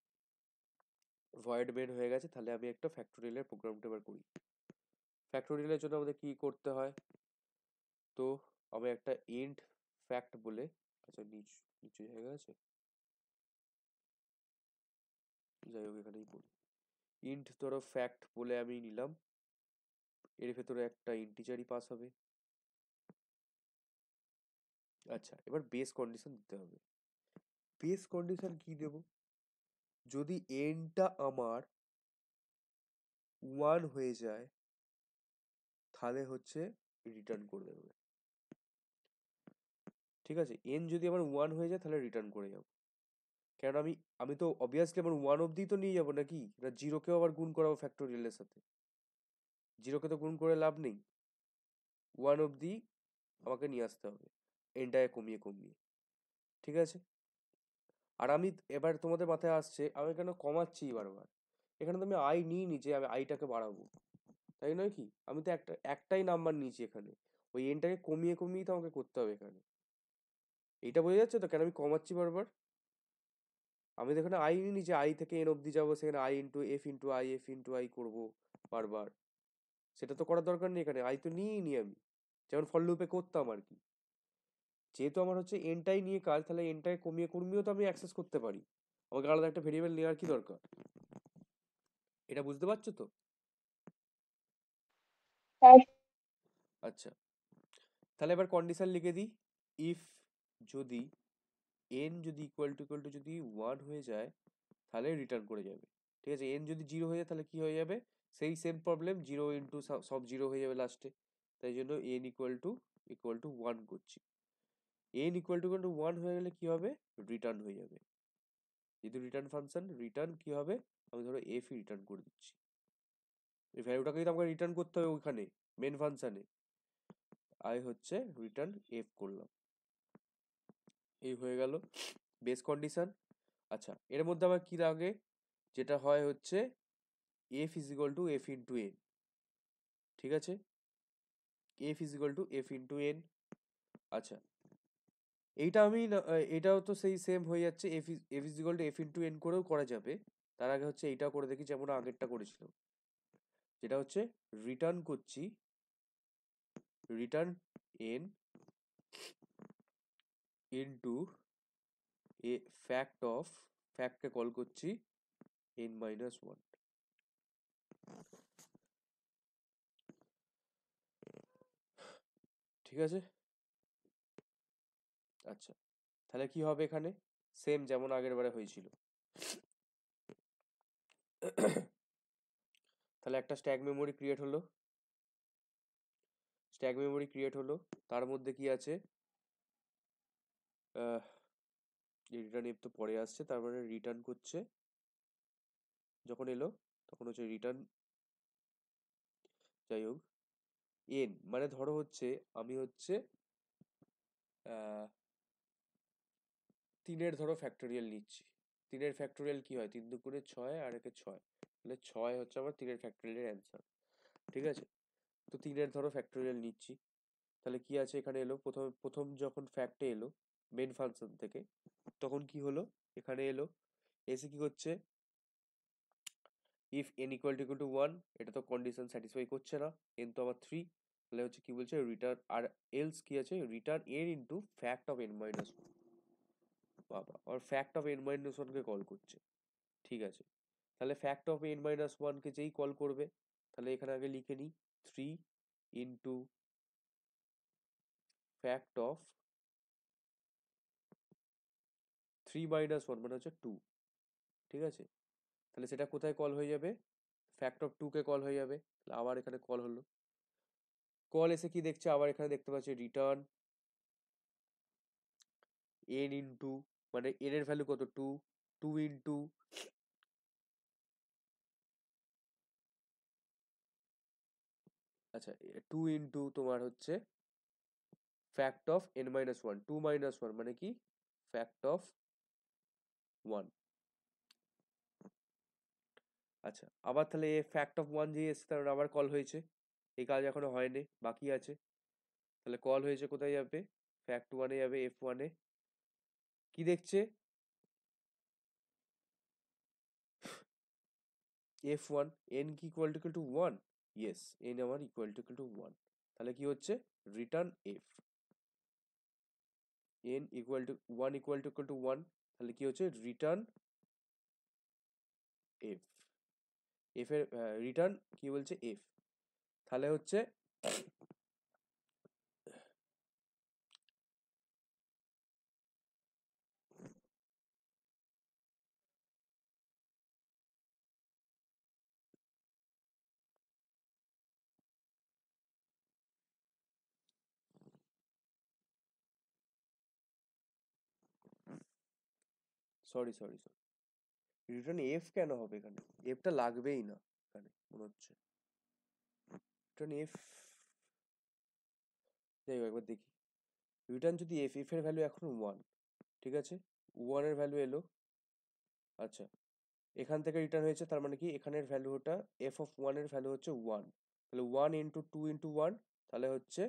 ভয়েড মেন হয়ে গেছে। তাহলে আমি একটা ফ্যাক্টোরিয়ালের প্রোগ্রামটা এবার করি। ফ্যাক্টোরিয়ালের জন্য আমাদের কি করতে হয়, তো আমি একটা ইন্ট ফ্যাক্ট বলে, আচ্ছা নিচু জায়গা আছে, যাই হোক এখানেই পড়ি, ইন্ট ধরো ফ্যাক্ট বলে আমি নিলাম, এর ভেতরে একটা ইন্টিজারই পাস হবে। আচ্ছা, এবার বেস কন্ডিশন দিতে হবে। বেস কন্ডিশন কি দেব, যদি এনটা আমার 1 হয়ে যায় তাহলে হচ্ছে রিটার্ন করে দেবে, ঠিক আছে। এন যদি আমার 1 হয়ে যায় তাহলে রিটার্ন করে যাবো, কারণ আমি আমি তো অবভিয়াসলি আমার 1 অব্দি তো নিয়ে যাবো নাকি, না জিরোকেও আবার গুণ করাবো ফ্যাক্টোরিয়ালের সাথে, জিরোকে তো গুণ করে লাভ নেই, 1 অব্দি আমাকে নিয়ে আসতে হবে, এনটাকে কমিয়ে কমিয়ে, ঠিক আছে। আর আমি এবার তোমাদের মাথায় আসছে আমি কেন কমাচ্ছি বারবার, এখানে তো আমি আই নিইনি যে আমি আইটাকে বাড়াবো, তাই নয় কি, আমি তো একটাই নাম্বার নিয়েছি এখানে, ওই এনটাকে কমিয়ে কমিয়ে তো আমাকে করতে হবে এখানে, এইটা বোঝা যাচ্ছে তো কেন আমি কমাচ্ছি বারবার। আমি তো এখানে আই নিইনি যে আই থেকে এন অব্দি যাবো, সেখানে I into F into I F into I করবো বারবার, সেটা তো করার দরকার নেই, এখানে আই তো নিয়েই নি আমি, যেমন ফর লুপে করতাম আর কি। যেহেতু আমার হচ্ছে এনটাই নিয়ে কাজ, তাহলে এনটাকে কমিয়ে কমিয়েও তো আমি অ্যাক্সেস করতে পারি, আমাকে আলাদা একটা ভেরিয়েবল নেওয়ার কি দরকার, এটা বুঝতে পারছো তো? হ্যাঁ। আচ্ছা, তাহলে এবার কন্ডিশন লিখে দিই, ইফ যদি এন যদি ইকুয়াল টু যদি 1 হয়ে যায় তাহলে রিটার্ন করে যাবে, ঠিক আছে। এন যদি 0 হয়ে যায় তাহলে কি হয়ে যাবে, সেই সেম প্রবলেম, 0 ইন্টু সব 0 হয়ে যাবে লাস্টে, তাই জন্য এন ইকুয়াল টু 1 করছি। এন ইকুয়াল টু 1 হয়ে গেলে কি হবে, রিটার্ন হয়ে যাবে, যেহেতু রিটার্ন ফাংশন, রিটার্ন কি হবে, আমি ধরো এফ রিটার্ন করে দিচ্ছি, এই ভ্যালুটাকেই তো আমাকে রিটার্ন করতে হবে ওখানে মেন ফাংশনে, আই হচ্ছে রিটার্ন এফ করলাম, এই হয়ে গেল। Base condition. আচ্ছা, এর মধ্যে আমার কি লাগে, যেটা হয় হচ্ছে F is equal to F into N. ঠিক আছে, F is equal to F into N. আচ্ছা, এইটা আমি এটাও তো সেই সেম হয়ে যাচ্ছে, F is equal to F into N করেও করা যাবে। তার আগে হচ্ছে এইটা করে দেখি, যেমন আগেরটা করেছিলাম, যেটা হচ্ছে রিটার্ন করছি, return N into a fact of, ফ্যাক্টকে কল করছি এন মাইনাস ওয়ান। ঠিক আছে। আচ্ছা, তাহলে কি হবে এখানে, সেম যেমন আগের বারে হয়েছিল। তাহলে একটা স্ট্যাক মেমোরি ক্রিয়েট হলো, স্ট্যাক মেমোরি ক্রিয়েট হলো, তার মধ্যে কি আছে, রিটার্ন এফ তো পরে আসছে, তার মানে রিটার্ন করছে, যখন এলো তখন হচ্ছে রিটার্ন, যাই হোক এন মানে ধরো হচ্ছে আমি হচ্ছে তিনের ধরো ফ্যাক্টোরিয়াল নিচ্ছি। তিনের ফ্যাক্টোরিয়াল কি হয়, তিন দুগুণে ছয় আর একে ছয়, তাহলে ছয় হচ্ছে আমার তিনের ফ্যাক্টোরিয়ালের অ্যান্সার। ঠিক আছে, তো তিনের ধরো ফ্যাক্টোরিয়াল নিচ্ছি, তাহলে কি আছে এখানে এলো, প্রথম প্রথম যখন ফ্যাক্টে এলো মেন ফাংশন থেকে, তখন কি হলো, এখানে এলো, এসে কি হচ্ছে, if N equal to one, এটা তো কন্ডিশন স্যাটিসফাই করছে না, এন তো আমার থ্রি, তাহলে হচ্ছে কি বলছে রিটার্ন, আর এলস কি আছে, return N into fact of n minus one. বাবা, আর ফ্যাক্ট অফ এন মাইনাস ওয়ানকে কল করছে। ঠিক আছে, তাহলে ফ্যাক্ট অফ এন মাইনাস ওয়ানকে যেই কল করবে, তাহলে এখানে আগে লিখে নিই, three into fact of three minus one মানে হচ্ছে টু। ঠিক আছে, তাহলে সেটা কোথায় কল হয়ে যাবে, ফ্যাক্ট অফ টু কে কল হয়ে যাবে, তাহলে আবার এখানে কল হলো, কল এসে কি দেখছে, আবার এখানে দেখতে পাচ্ছি রিটার্ন এন ইন্টু, মানে এন এর ভ্যালু কত, টু, টু ইন্টু, আচ্ছা টু ইন্টু তোমার হচ্ছে fact of n minus one, two minus one মানে কি ফ্যাক্ট অফ ওয়ান। আচ্ছা, আবার তাহলে এ ফ্যাক্ট অফ ওয়ান যে এসছে তার আবার কল হয়েছে, এই কাজ এখনো হয়নি, বাকি আছে, তাহলে কল হয়েছে কোথায় যাবে, ফ্যাক্ট ওয়ানে যাবে, এফ ওয়ানে, কি দেখছে, এফ ওয়ান, এন কি equal to one, yes N আমার ইকুয়াল টু ওয়ান, তাহলে কি হচ্ছে return F, N equal to one, তাহলে কি হচ্ছে রিটার্ন এফ, এফ এর রিটার্ন কি বলছে এফ, তাহলে হচ্ছে sorry sorry sorry, return F কেন হবে এখানে, এফটা লাগবেই না এখানে মনে হচ্ছে, রিটার্ন এফ, যাই হোক একবার দেখি, রিটার্ন যদি এফ, এফ এর ভ্যালু এখন ওয়ান, ঠিক আছে, ওয়ানের ভ্যালু এলো, আচ্ছা এখান থেকে রিটার্ন হয়েছে, তার মানে কি এখানের ভ্যালুটা, এফ অফ ওয়ানের ভ্যালু হচ্ছে ওয়ান, তাহলে one into two into one, তাহলে হচ্ছে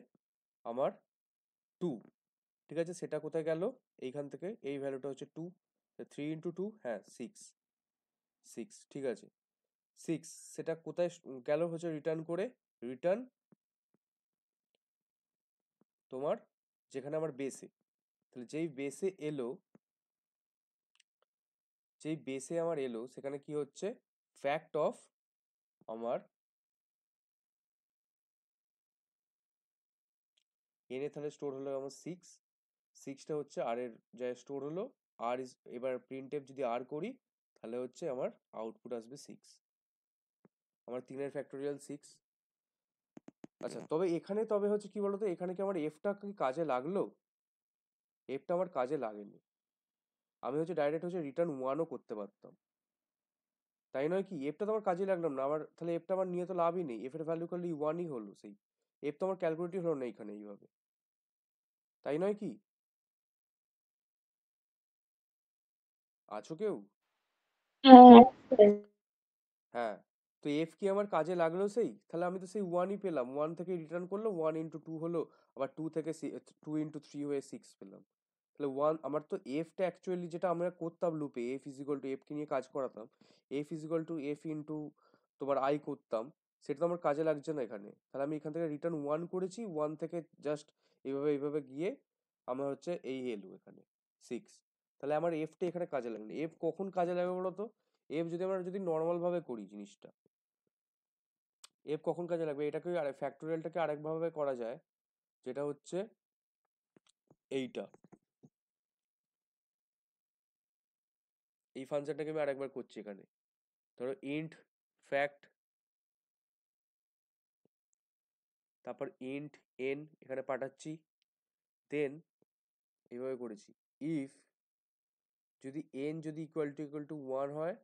আমার টু। ঠিক আছে, সেটা কোথায় গেল, এইখান থেকে এই ভ্যালুটা হচ্ছে টু, থ্রি ইন্টু টু, হ্যাঁ সিক্স, সিক্স ঠিক আছে, সিক্স, সেটা কোথায় গেল হচ্ছে রিটার্ন করে, রিটার্ন তোমার যেখানে আমার বেসে, তাহলে যেই বেসে এলো, যেই বেসে আমার এলো সেখানে কি হচ্ছে ফ্যাক্ট অফ আমার এনে, তাহলে স্টোর হলো আমার সিক্স, সিক্সটা হচ্ছে আর এর জায়গায় স্টোর হলো, আর ইজ, এবার প্রিন্ট এফ যদি আর করি, তাহলে হচ্ছে আমার আউটপুট আসবে সিক্স, আমার তিনের ফ্যাক্টোরিয়াল সিক্স। আচ্ছা, তবে এখানে তবে হচ্ছে কি বলতো, এখানে কি আমার এফটা কি কাজে লাগলো, এফটা আমার কাজে লাগেনি, আমি হচ্ছে ডাইরেক্ট হচ্ছে রিটার্ন ওয়ানও করতে পারতাম, তাই নয় কি, এফটা তো আমার কাজে লাগলাম না আমার, তাহলে এফটা আমার নিয়ে তো লাভই নেই, এফ এর ভ্যালু করলে ওয়ানই হলো, সেই এফ তো আমার ক্যালকুলেটই হলো না এখানে এইভাবে, তাই নয় কি। আছো কেউ? হ্যাঁ, হ্যাঁ, তো এফ কি আমার কাজে লাগলো? সেই তাহলে আমি তো সেই ওয়ানই পেলাম, ওয়ান থেকে রিটার্ন করলো, 1 into 2 হলো, আবার 2 থেকে 2 into 3 হয়ে 6 পেলাম। তাহলে ওয়ান আমার তো এফটা অ্যাকচুয়ালি যেটা আমরা করতাম লুপে, এফ ইজিক্যাল টু এফকে নিয়ে কাজ করাতাম, F is equal to F into তোমার আই করতাম, সেটা তো আমার কাজে লাগছে না এখানে। তাহলে আমি এখান থেকে রিটার্ন ওয়ান করেছি, ওয়ান থেকে জাস্ট এইভাবে এইভাবে গিয়ে আমার হচ্ছে এই এলো এখানে 6। তাহলে আমার এফটা এখানে কাজে লাগলো। এফ কখন কাজে লাগবে বলো তো? এফ যদি আমরা যদি নর্মাল ভাবে করি জিনিসটা, এফ কখন কাজে লাগবে? এটাকে আর ফ্যাক্টোরিয়ালটাকে আরেকভাবে করা যায়, যেটা হচ্ছে এইটা, এই ফাংশনটাকে আমি আরেকবার করছি এখানে। ধরো ইন্ট ফ্যাক্ট, তারপর ইন্ট এন এখানে পাঠাচ্ছি, দেন এইভাবে করেছি, ইফ যদি এন যদি ইকুয়াল টু 1 হয়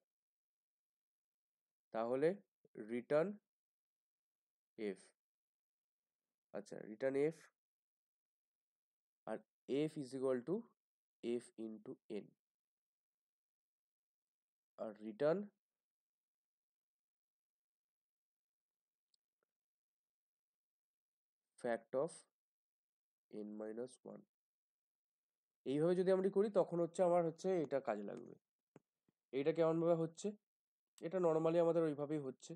তাহলে রিটার্ন এফ। আচ্ছা, রিটার্ন এফ, আর f is equal to F into n, আর রিটার্ন ফ্যাক্ট অফ n-1। এইভাবে যদি আমরা করি তখন হচ্ছে আমার হচ্ছে এটা কাজে লাগবে। এইটা কেমন ভাবে হচ্ছে? এটা নর্মালি আমাদের ওইভাবেই হচ্ছে।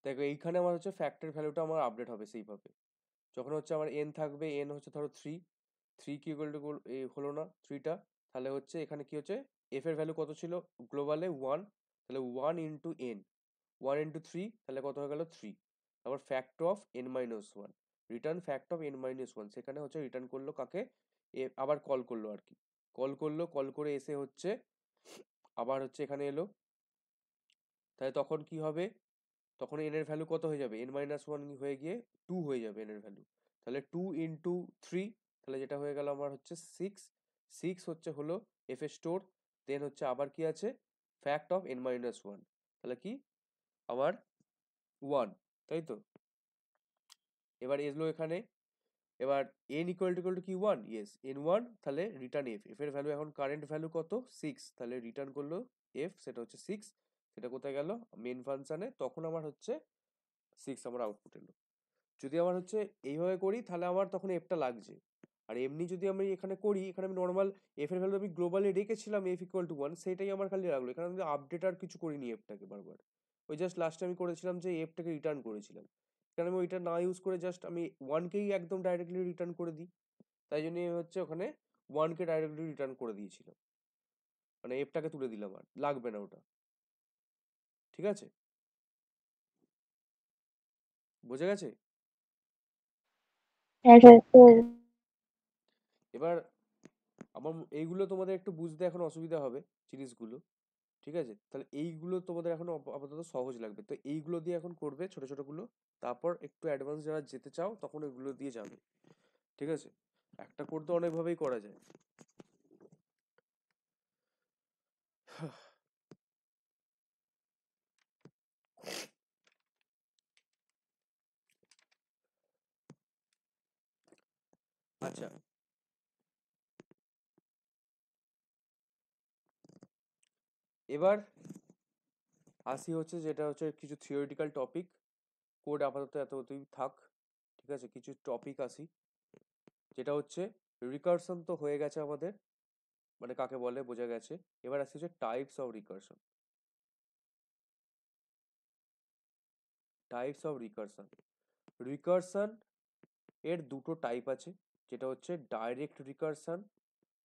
দেখো এইখানে আমার হচ্ছে ফ্যাক্টর ভ্যালুটা আমার আপডেট হবে সেইভাবে। যখন হচ্ছে আমার এন থাকবে, এন হচ্ছে ধরো থ্রি, থ্রি কি ইকুয়াল টু হলো না থ্রিটা, তাহলে হচ্ছে এখানে কি হচ্ছে, এফ এর ভ্যালু কত ছিল গ্লোবালে? 1, তাহলে 1 into n, 1 into 3 তাহলে কত হয়ে গেল? 3। তারপর fact of n-1, return fact of n-1, সেখানে হচ্ছে রিটার্ন করলো কাকে? আবার কল করলো আর কি, কল করলো, কল করে এসে হচ্ছে আবার হচ্ছে এখানে এলো। তাহলে তখন কি হবে? তখন এন এর ভ্যালু কত হয়ে যাবে? n-1 হয়ে গিয়ে 2 হয়ে যাবে এন এর ভ্যালু। তাহলে 2 into 3, তাহলে যেটা হয়ে গেল আমার হচ্ছে 6। 6 হচ্ছে হলো এফ এর স্টোর, দেন হচ্ছে আবার কি আছে? ফ্যাক্ট অফ n-1, তাহলে কি আমার 1, তাই তো? এবার এলো এখানে, এবার n ইকুয়াল টু কি 1? ইয়েস, n1, তাহলে রিটার্ন এফ, এফ এর ভ্যালু এখন কারেন্ট ভ্যালু কত? 6, তাহলে রিটার্ন করলো এফ, সেটা হচ্ছে 6। সেটা কোথায় গেল? মেন ফাংশনে, তখন আমার হচ্ছে 6 আমার আউটপুট এলো। যদি আমার হচ্ছে এইভাবে করি তাহলে আমার তখন এফটা লাগছে। আর এমনি যদি আমি এখানে করি, এখানে আমি নর্মাল এফ এর ভ্যালু আমি গ্লোবালি রেখেছিলাম এফ ইকুয়াল টু 1, সেটাই আমার খালি লাগলো। এখানে আমি আপডেট আর কিছু করিনি এফটাকে বারবার, ওই জাস্ট লাস্টে আমি করেছিলাম যে এফটাকে রিটার্ন করেছিলাম। এখানে আমি ওইটা না ইউজ করে জাস্ট আমি ওয়ানকেই একদম ডাইরেক্টলি রিটার্ন করে দিই, তাই জন্য হচ্ছে ওখানে ওয়ানকে ডাইরেক্টলি রিটার্ন করে দিয়েছিলাম, মানে এফটাকে তুলে দিলাম, আর লাগবে না ওটা। ঠিক আছে, বোঝা গেছে? হ্যাঁ স্যার। এবার আমার এইগুলো তোমাদের একটু বুঝতে এখন অসুবিধা হবে জিনিসগুলো, ঠিক আছে? তাহলে এইগুলো তোমাদের এখন আপাতত সহজ লাগবে, তো এইগুলো দিয়ে এখন করবে ছোট ছোট গুলো, তারপর একটু অ্যাডভান্স যারা যেতে চাও তখন ওইগুলো দিয়ে যাবে। ঠিক আছে, একটা কোড তো অনেকভাবেই করা যায়। আচ্ছা, এবার আসি হচ্ছে যেটা হচ্ছে কিছু থিওরিটিক্যাল টপিক, কোড আপাতত এতই থাক। ঠিক আছে, কিছু টপিক আসি, যেটা হচ্ছে রিকারশন তো হয়ে গেছে আমাদের, মানে কাকে বলে বোঝা গেছে। এবার আসি হচ্ছে types of recursion. Types of recursion, recursion এর দুটো টাইপ আছে, যেটা হচ্ছে ডাইরেক্ট রিকারশন,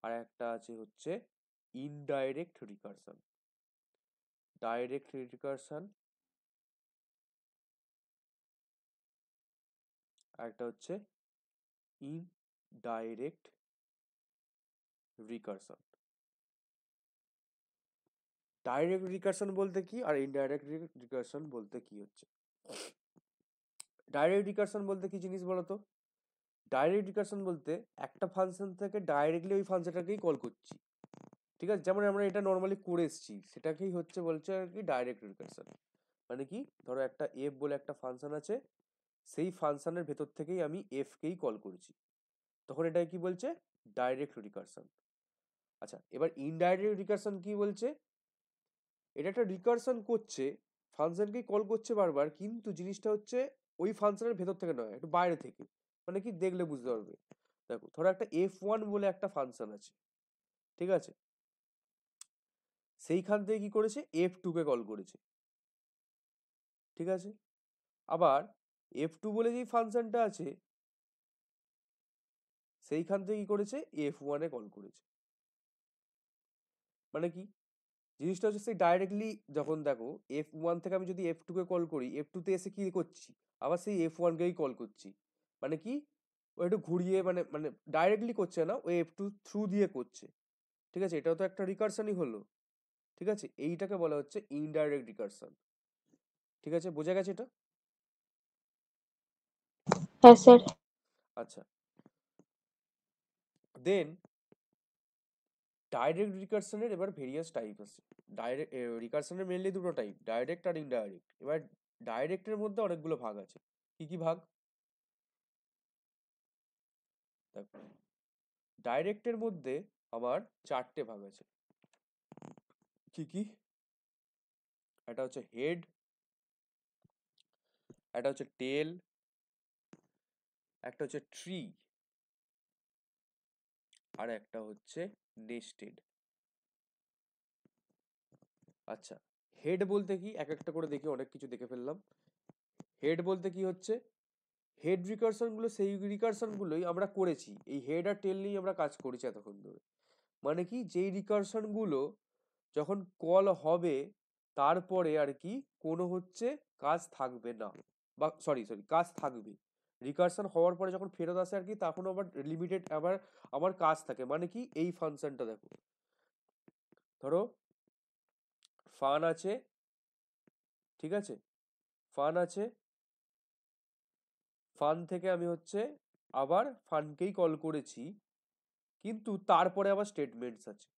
আর একটা আছে হচ্ছে ইনডাইরেক্ট রিকারশন। ডাইরেক্ট রিকারশন আর একটা হচ্ছে ইনডাইরেক্ট রিকারশন। ডাইরেক্ট রিকারশন বলতে কি আর ইনডাইরেক্ট রিকারশন বলতে কি হচ্ছে? ডাইরেক্ট রিকারশন বলতে কি জিনিস বলতো? ডাইরেক্ট রিকারশন বলতে একটা ফাংশন থেকে ডাইরেক্টলি ওই ফাংশনটাকেই কল করছি। ঠিক আছে, যেমন আমরা এটা নর্মালি করে এসেছি, সেটাকেই হচ্ছে বলছে আর কি ডাইরেক্ট রিকারশন। মানে কি, ধরো একটা এফ বলে একটা ফাংশন আছে, সেই ফাংশনের ভেতর থেকেই আমি এফ কেই কল করেছি, তখন এটা কি বলছে? Direct recursion. আচ্ছা, এবার ইনডাইরেক্ট রিকারশন কি বলছে? এটা একটা রিকারশন করছে, ফাংশনকেই কল করছে বারবার, কিন্তু জিনিসটা হচ্ছে ওই ফাংশনের ভেতর থেকে নয়, একটু বাইরে থেকে। মানে কি, দেখলে বুঝতে পারবে। দেখো, ধরো একটা F1 বলে একটা ফাংশন আছে, ঠিক আছে? সেইখান থেকে কি করেছে, F2 কে কল করেছে, ঠিক আছে? আবার F2 বলে যেই ফাংশনটা আছে, সেইখান থেকে কি করেছে, F1 এ কল করেছে। মানে কি, জিনিসটা হচ্ছে সেই ডাইরেক্টলি, যখন দেখো F1 থেকে আমি যদি F2 কে কল করি, F2 তে এসে কি করছি, আবার সেই F1 কেই কল করছি। মানে কি, ও একটু ঘুরিয়ে, মানে মানে ডাইরেক্টলি করছে না, ও F2 থ্রু দিয়ে করছে, ঠিক আছে? এটাও তো একটা রিকারশনই হলো, ঠিক আছে? এইটাকে বলা হচ্ছে ইনডাইরেক্ট রিকারশন, ঠিক আছে? বোঝা গেছে এটা? হ্যাঁ স্যার। আচ্ছা, দেন ডাইরেক্ট রিকারশনের এবার ভেরিয়াস টাইপ আছে। ডাইরেক্ট রিকারশনের মেনলি দুটো টাইপ, ডাইরেক্ট আর ইনডাইরেক্ট। এবার ডাইরেক্টের মধ্যে অনেকগুলো ভাগ আছে। কি কি ভাগ? দেখো, ডাইরেক্টের মধ্যে আবার চারটে ভাগ আছে। কি কি? একটা হচ্ছে হেড, একটা হচ্ছে টেল, একটা হচ্ছে ট্রি, আর একটা হচ্ছে নেস্টেড। আচ্ছা, হেড বলতে কি, এক একটা করে দেখি, অনেক কিছু দেখে ফেললাম। হেড বলতে কি হচ্ছে, হেড রিকারশন গুলো সেই রিকারশন গুলোই আমরা করেছি, এই হেড আর টেল নিয়ে আমরা কাজ করেছি এতক্ষণ ধরে। মানে কি, যেই রিকারশন গুলো যখন কল হবে, তারপরে আর কি কোনো হচ্ছে কাজ থাকবে না, বা সরি সরি কাজ থাকবে। রিকারশন হওয়ার পরে যখন ফেরত আসে আর কি, তখন আবার লিমিটেড আবার আমার কাজ থাকে। মানে কি, এই ফাংশনটা দেখো, ধরো ফান আছে, ঠিক আছে? ফান আছে, ফান থেকে আমি হচ্ছে আবার ফানকেই কল করেছি, কিন্তু তারপরে আবার স্টেটমেন্টস আছে।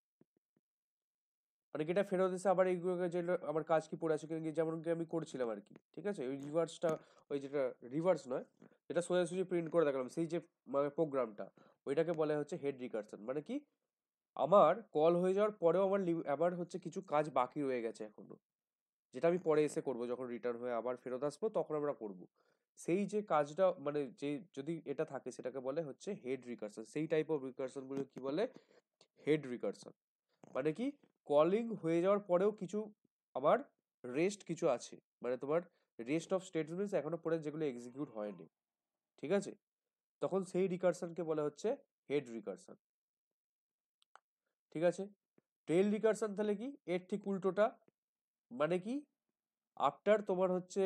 মানে কি, এটা ফেরত এসে আবার এইগুলোকে, যেটা আমার কাজ কি পড়ে আছে, যেমন কি আমি করছিলাম আর কি, ঠিক আছে? ওই রিভার্সটা, ওই যেটা রিভার্স নয়, যেটা সোজাসুজি প্রিন্ট করে দেখালাম, সেই যে মানে প্রোগ্রামটা, ওইটাকে বলা হচ্ছে হেড রিকারশন। মানে কি, আমার কল হয়ে যাওয়ার পরেও আমার আবার হচ্ছে কিছু কাজ বাকি রয়ে গেছে এখনো, যেটা আমি পরে এসে করব, যখন রিটার্ন হয়ে আবার ফেরত আসবো তখন আমরা করব। সেই যে কাজটা, মানে যে যদি এটা থাকে, সেটাকে বলে হচ্ছে হেড রিকারশন। সেই টাইপ অফ রিকারশন গুলো কি বলে, হেড রিকারশন। মানে কি, কলিং হয়ে যাওয়ার পরেও কিছু আবার রেস্ট কিছু আছে, মানে তোমার রেস্ট অফ স্টেটমেন্টস এখনো পরে যেগুলো এক্সিকিউট হয়নি, ঠিক আছে? তখন সেই রিকারশনকে বলা হচ্ছে হেড রিকারশন, ঠিক আছে? টেল রিকারশন তাহলে কি, এর ঠিক উল্টোটা। মানে কি, আফটার তোমার হচ্ছে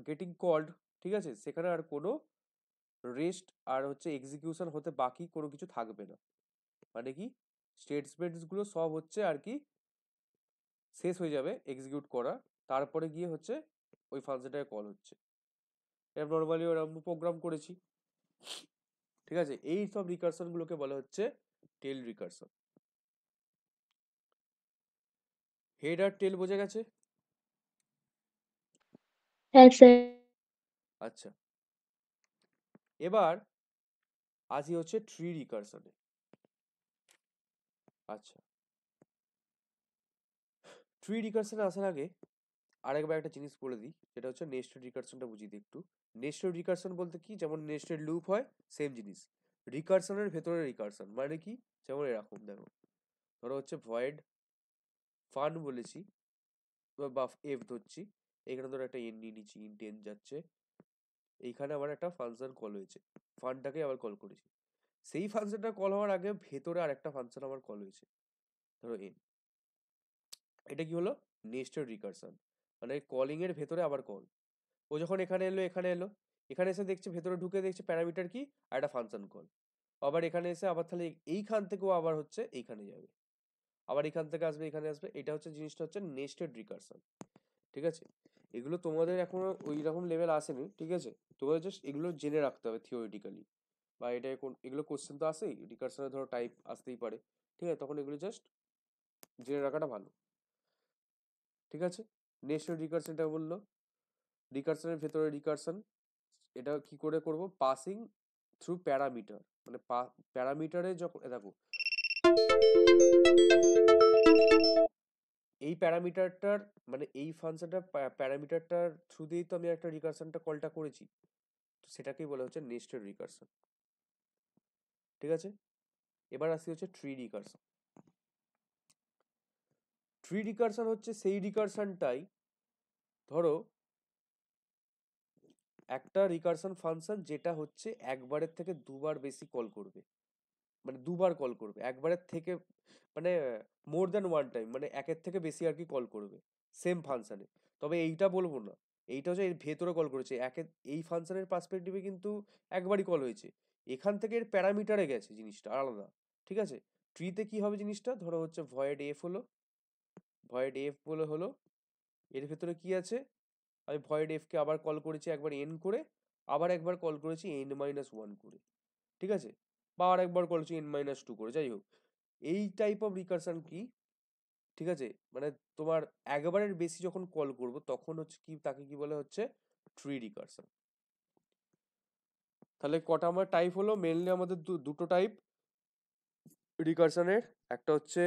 গেটিং কল্ড, ঠিক আছে, সেখানে আর কোনো রেস্ট আর হচ্ছে এক্সিকিউশন হতে বাকি কোনো কিছু থাকবে না। মানে কি, স্টেটমেন্টস গুলো সব হচ্ছে আর কি শেষ হয়ে যাবে এক্সিকিউট করা, তারপরে গিয়ে হচ্ছে ওই ফাংশনটাকে কল হচ্ছে। এটা নর্মালি ওরা প্রোগ্রাম করেছি, ঠিক আছে? এই সব রিকারশন গুলোকে বলা হচ্ছে টেল রিকারশন। হেড আর টেল বোঝা গেছে? হ্যাঁ স্যার। আচ্ছা, এবার আসি হচ্ছে ট্রি রিকারশনে। আচ্ছা, ট্রি রিকারশনে আসার আগে আরেকবার একটা জিনিস বলে দিই, যেটা হচ্ছে নেস্টেড রিকারশনটা বুঝিয়ে দিই একটু। নেস্টেড রিকারশন বলতে কি, যেমন নেস্টেড লুপ হয়, সেম জিনিস। রিকারশনের ভেতরে রিকারশন মানে কি, যেমন এরকম দেখো, ধরো হচ্ছে ভয়েড ফান বলেছি, বা এফ ধরছি, এখানে ধরো একটা এন নিয়ে নিচ্ছি, ইন্ট এন যাচ্ছে, এইখানে আবার একটা ফাংশন কল হয়েছে, ফানটাকে আবার কল করেছি। সেই ফাংশনটা কল হওয়ার আগে ভেতরে আরেকটা ফাংশন আবার কল হয়েছে, ধরো এন। এটা কি হলো, নেস্টেড রিকারশন। মানে কলিং এর ভেতরে আবার কল। ও যখন এখানে এলো, এখানে এলো, এখানে এসে দেখছে, ভেতরে ঢুকে দেখছে প্যারামিটার কি, আর একটা ফাংশন কল। আবার এখানে এসে আবার তাহলে এইখান থেকেও আবার হচ্ছে এইখানে যাবে, আবার এখান থেকে আসবে, এখানে আসবে। এটা হচ্ছে জিনিসটা হচ্ছে নেস্টেড রিকারশন, ঠিক আছে? এগুলো তোমাদের এখনো ওই রকম লেভেল আসেনি, ঠিক আছে? তোমাদের জাস্ট এগুলো জেনে রাখতে হবে থিওরিটিক্যালি, বা এটা এগুলো কোশ্চেন তো আসেই, রিকারশনের ধরো টাইপ আসতেই পারে, ঠিক আছে? তখন এগুলো জাস্ট জেনে রাখাটা ভালো, ঠিক আছে? নেস্টেড রিকারশনটা বললো, রিকারশনের ভেতরে রিকারশন। এটা কি করে করব, পাসিং থ্রু প্যারামিটার। মানে প্যারামিটারে যখন দেখো, এই প্যারামিটারটার মানে এই ফাংশনটার প্যারামিটারটার থ্রু দিয়েই তো আমি একটা রিকারশনটা কলটা করেছি, তো সেটাকেই বলা হচ্ছে নেস্টেড রিকারশন। ঠিক আছে, এবার আসি হচ্ছে ট্রি রিকারশন। ট্রি রিকারশন হচ্ছে সেই রিকারশনটাই, ধরো একটা রিকারশন ফাংশন যেটা হচ্ছে একবারের থেকে দুবার বেশি কল করবে, মানে দুবার কল করবে একবারের থেকে, মানে মোর দ্যান ওয়ান টাইম, মানে একের থেকে বেশি আর কি কল করবে সেম ফাংশনে। তবে এইটা বলবো না, এইটা হচ্ছে এর ভেতরে কল করেছে এই ফাংশনের পার্সপেক্টিভে কিন্তু একবারই কল হয়েছে, এখান থেকে এর প্যারামিটারে গেছে জিনিসটা আলাদা। ঠিক আছে, ট্রিতে কি হবে জিনিসটা, ধরো হচ্ছে ভয়েড এফ হলো, ভয়েড এফ বলে হলো, এর ভেতরে কি আছে, আমি ভয়েড এফ কে আবার কল করেছি একবার এন করে, আবার একবার কল করেছি এন মাইনাস ওয়ান করে। ঠিক আছে, বা আর একবার কল করেছি এন মাইনাস টু করে, যাই হোক। এই টাইপ অফ রিকারশন কি, ঠিক আছে, মানে তোমার একবারের বেশি যখন কল করব তখন হচ্ছে কি, তাকে কি বলে হচ্ছে ট্রি রিকারশন। তাহলে কটা আমার টাইপ হলো, মেনলি আমাদের দুটো টাইপ রিকারশনের, একটা হচ্ছে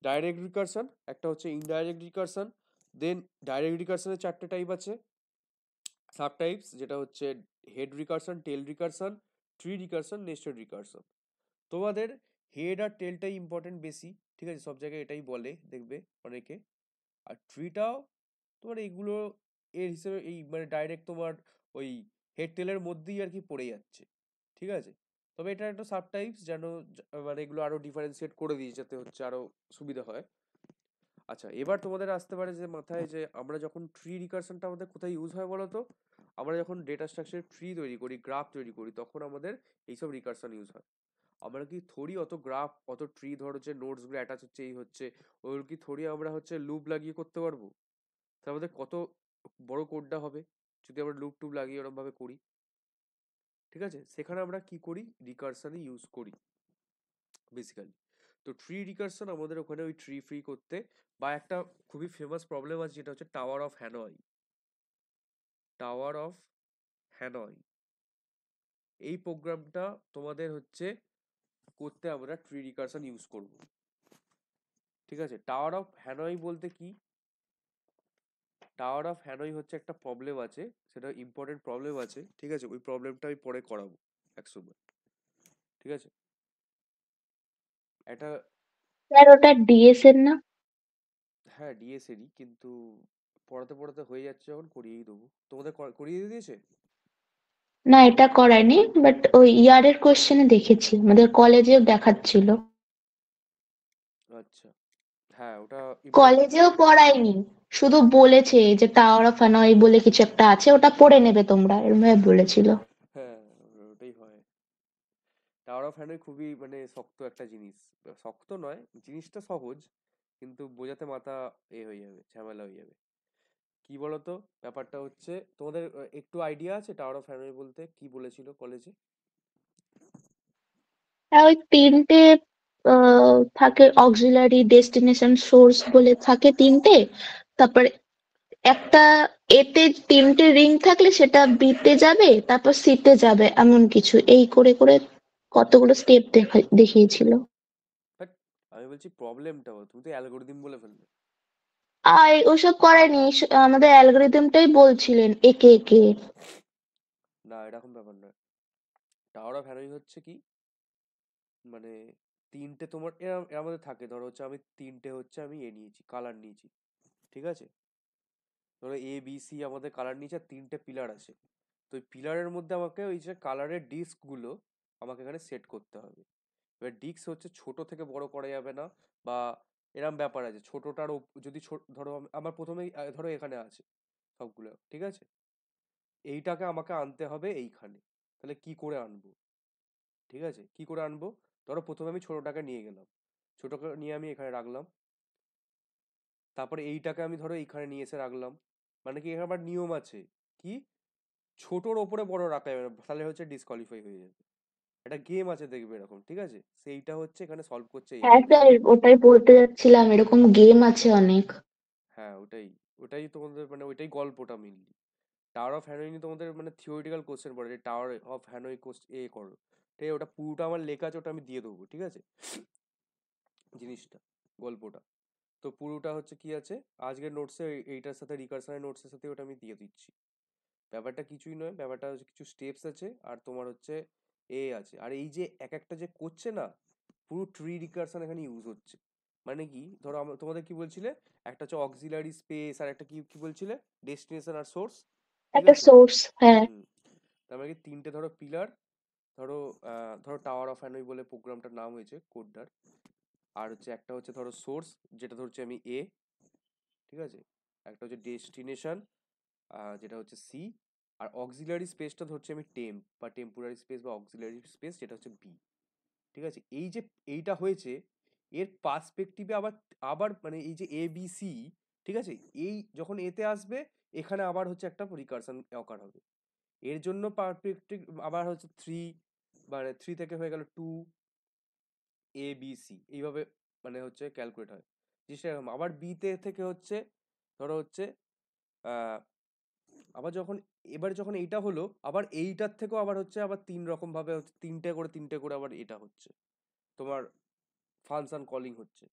ডাইরেক্ট রিকারশন, একটা হচ্ছে ইনডাইরেক্ট রিকারশন। দেন ডাইরেক্ট রিকারশনের চারটে টাইপ আছে, সাব টাইপস, যেটা হচ্ছে head recursion, tail recursion, tree recursion, nested recursion. তোমাদের হেড আর টেলটাই ইম্পর্টেন্ট বেশি, ঠিক আছে, সব জায়গায় এটাই বলে দেখবে অনেকে। আর ট্রিটাও তোমার এইগুলো এর হিসেবে এই মানে ডাইরেক্ট তোমার ওই হেড টেলের মধ্যেই আর কি পড়ে যাচ্ছে। ঠিক আছে, তবে এটা একটা সাব টাইপস যেন মানে এগুলো আরো ডিফারেন্সিয়েট করে দিই যাতে হচ্ছে আরো সুবিধা হয়। আচ্ছা, এবার তোমাদের আসতে পারে যে মাথায় যে আমরা যখন ট্রি রিকারশনটা আমাদের কোথায় ইউজ হয় বলো তো, আমরা যখন ডেটা স্ট্রাকচার ট্রি তৈরি করি, গ্রাফ তৈরি করি, তখন আমাদের এইসব রিকারশন ইউজ হয়। আমরা কি থোড়ি অত গ্রাফ অত ট্রি ধরো যে নোটস গুলো অ্যাটাচ হচ্ছে এই হচ্ছে, ওগুলো কি থোড়ি আমরা হচ্ছে লুপ লাগিয়ে করতে পারবো? তার মধ্যে কত বড় কোডটা হবে যদি আমরা লুপ টুপ লাগিয়ে ওরকম ভাবে করি। ঠিক আছে, সেখানে আমরা কি করি, রিকারশনই ইউজ করি বেসিক্যালি। তো ট্রি রিকারশন আমাদের ওখানে ওই ট্রি ফ্রি করতে, বা একটা খুবই ফেমাস প্রবলেম আছে যেটা হচ্ছে tower of Hanoi. Tower of Hanoi এই প্রোগ্রামটা তোমাদের হচ্ছে করতে আমরা ট্রি রিকারশন ইউজ করব। ঠিক আছে, টাওয়ার অফ হ্যানয় বলতে কি, টাওয়ার অফ হ্যানয় হচ্ছে একটা প্রবলেম আছে, সেটা ইম্পর্টেন্ট প্রবলেম আছে। ঠিক আছে, ওই প্রবলেমটা আমি পরে করাবো একসময়। ঠিক আছে, এটা, স্যার ওটা ডিএস এর না? হ্যাঁ ডিএসএরই, কিন্তু পড়াতে পড়াতে হয়ে যাচ্ছে যখন করিয়েই দেবো। তোমাদের করিয়ে দিয়েছে? না, এটা করায়নি, বাট ওই ইয়ারের কোশ্চেনে দেখেছি, আমাদের কলেজেও দেখাচ্ছিল। আচ্ছা, হ্যাঁ ওটা ইম্পর্টেন্ট। কলেজেও পড়ায়নি, শুধু বলেছে যে টাওয়ার অফ হানয় বলে কিছু একটা আছে, ওটা পড়ে নেবে তোমরা, এরকম ভাবে বলেছিল। হ্যাঁ ওটাই হয়। টাওয়ার অফ হ্যানয় খুবই মানে শক্ত একটা জিনিস, শক্ত নয় জিনিসটা সহজ, কিন্তু বোঝাতে মাথা হয়ে যাবে, ঝামেলা হয়ে যাবে। কি বলতো, ব্যাপারটা হচ্ছে তোমাদের একটু আইডিয়া আছে টাওয়ার অফ হ্যানয় বলতে কি বলেছিল কলেজে? হ্যাঁ, ওই তিনটে থাকে, অক্সিলারি, ডেস্টিনেশন, সোর্স বলে থাকে তিনটে। তারপরে একটা এতে তিনটে রিং থাকলে সেটা বিতে যাবে, তারপর সিতে যাবে, এমন কিছু এই করে করে কতগুলো স্টেপ দেখিয়েছিল। বাট আমি বলছি প্রবলেমটা বল, তুমি তো অ্যালগোরিদম বলে ফেললে। আর ওসব করায়নি, আমাদের অ্যালগোরিদমটাই বলছিলেন একে একে। না এরকম ব্যাপার নয়, টাওয়ার অফ হ্যানয় হচ্ছে কি, মানে তিনটে তোমার এর মধ্যে থাকে, ধরো হচ্ছে আমি তিনটে হচ্ছে আমি নিয়েছি, কালার নিয়েছি। ঠিক আছে, ধরো এ বি সি আমাদের কালার নিয়েছে, আর তিনটে পিলার আছে। তো ওই পিলারের মধ্যে আমাকে ওই যে কালারের ডিস্ক গুলো আমাকে এখানে সেট করতে হবে। এবার ডিস্ক হচ্ছে ছোট থেকে বড় করা যাবে না, বা এরম ব্যাপার আছে ছোটটার যদি ধরো আমার প্রথমেই ধরো এখানে আছে সবগুলো, ঠিক আছে, এইটাকে আমাকে আনতে হবে এইখানে। তাহলে কি করে আনবো? ঠিক আছে, কি করে আনবো, ধরো প্রথমে আমি ছোটটাকে নিয়ে গেলাম, ছোটকে নিয়ে আমি এখানে রাখলাম, তারপরে এইটাকে আমি ধরো এইখানে নিয়ে এসে রাখলাম। মানে কি এখানে আবার নিয়ম আছে কি, ছোটর ওপরে বড় রাখা যাবে না, তাহলে হচ্ছে ডিসকোয়ালিফাই হয়ে যাবে। একটা গেম আছে দেখবে এরকম, ঠিক আছে, সেইটা হচ্ছে এখানে সলভ করছে হ্যাঁ এইভাবে। স্যার, ওটাই বলতে যাচ্ছিলাম, এরকম গেম আছে অনেক। হ্যাঁ ওটাই, ওটাই তোমাদের মানে ওইটাই গল্পটা মেনলি। টাওয়ার অফ হ্যানয় নিয়ে তোমাদের মানে থিওরিটিক্যাল কোশ্চেন পড়ে যে টাওয়ার অফ হ্যানয় করো, ঠিক আছে, ওটা পুরোটা আমার লেখা আছে, ওটা আমি দিয়ে দেবো। ঠিক আছে, জিনিসটা, গল্পটা। তো পুরোটা হচ্ছে কি আছে, আজকের নোটসে এইটার সাথে রিকারশনের নোটসের সাথে ওটা আমি দিয়ে দিচ্ছি। ব্যাপারটা কিছুই নয়, ব্যাপারটা হচ্ছে কিছু স্টেপস আছে আর তোমার হচ্ছে আছে। আর এই যে এক একটা যে করছে না, পুরো ট্রি রিকারশন এখানে ইউজ হচ্ছে। মানে কি, ধরো তোমাদের কি বলছিলে, একটা হচ্ছে অক্সিলারি স্পেস আর একটা কি কি বলছিলে, ডেস্টিনেশন আর সোর্স, ঠিক একটা আছে? সোর্স, হ্যাঁ। হুম। তার মানে কি তিনটে ধরো পিলার, ধরো ধরো টাওয়ার অফ হ্যানয় বলে প্রোগ্রামটার নাম হয়েছে কোডটার। আর হচ্ছে একটা হচ্ছে ধরো সোর্স, যেটা ধরছি আমি ঠিক আছে? একটা হচ্ছে ডেস্টিনেশন, যেটা হচ্ছে সি। আর অক্সিলারি স্পেসটা ধরছি আমি বা টেম্পোরারি স্পেস বা অক্সিলারি স্পেস, যেটা হচ্ছে বি। ঠিক আছে? এই যে এইটা হয়েছে, এর পার্সপেক্টিভে আবার আবার মানে এই যে এ বি সি, ঠিক আছে, এই যখন এতে আসবে, এখানে আবার হচ্ছে একটা রিকারশন অকার হবে। এর জন্য পারস্পেক্টিভ আবার হচ্ছে থ্রি, মানে থ্রি থেকে হয়ে গেল টু, এ বি সি, এইভাবে মানে হচ্ছে ক্যালকুলেট হয় জিনিসটা এরকম। আবার বিতে থেকে হচ্ছে ধরো হচ্ছে আহ, আবার যখন এবার যখন এইটা হলো, আবার এইটার থেকেও আবার হচ্ছে আবার তিন রকম ভাবে হচ্ছে, তিনটে করে আবার এটা হচ্ছে তোমার ফাংশন কলিং হচ্ছে।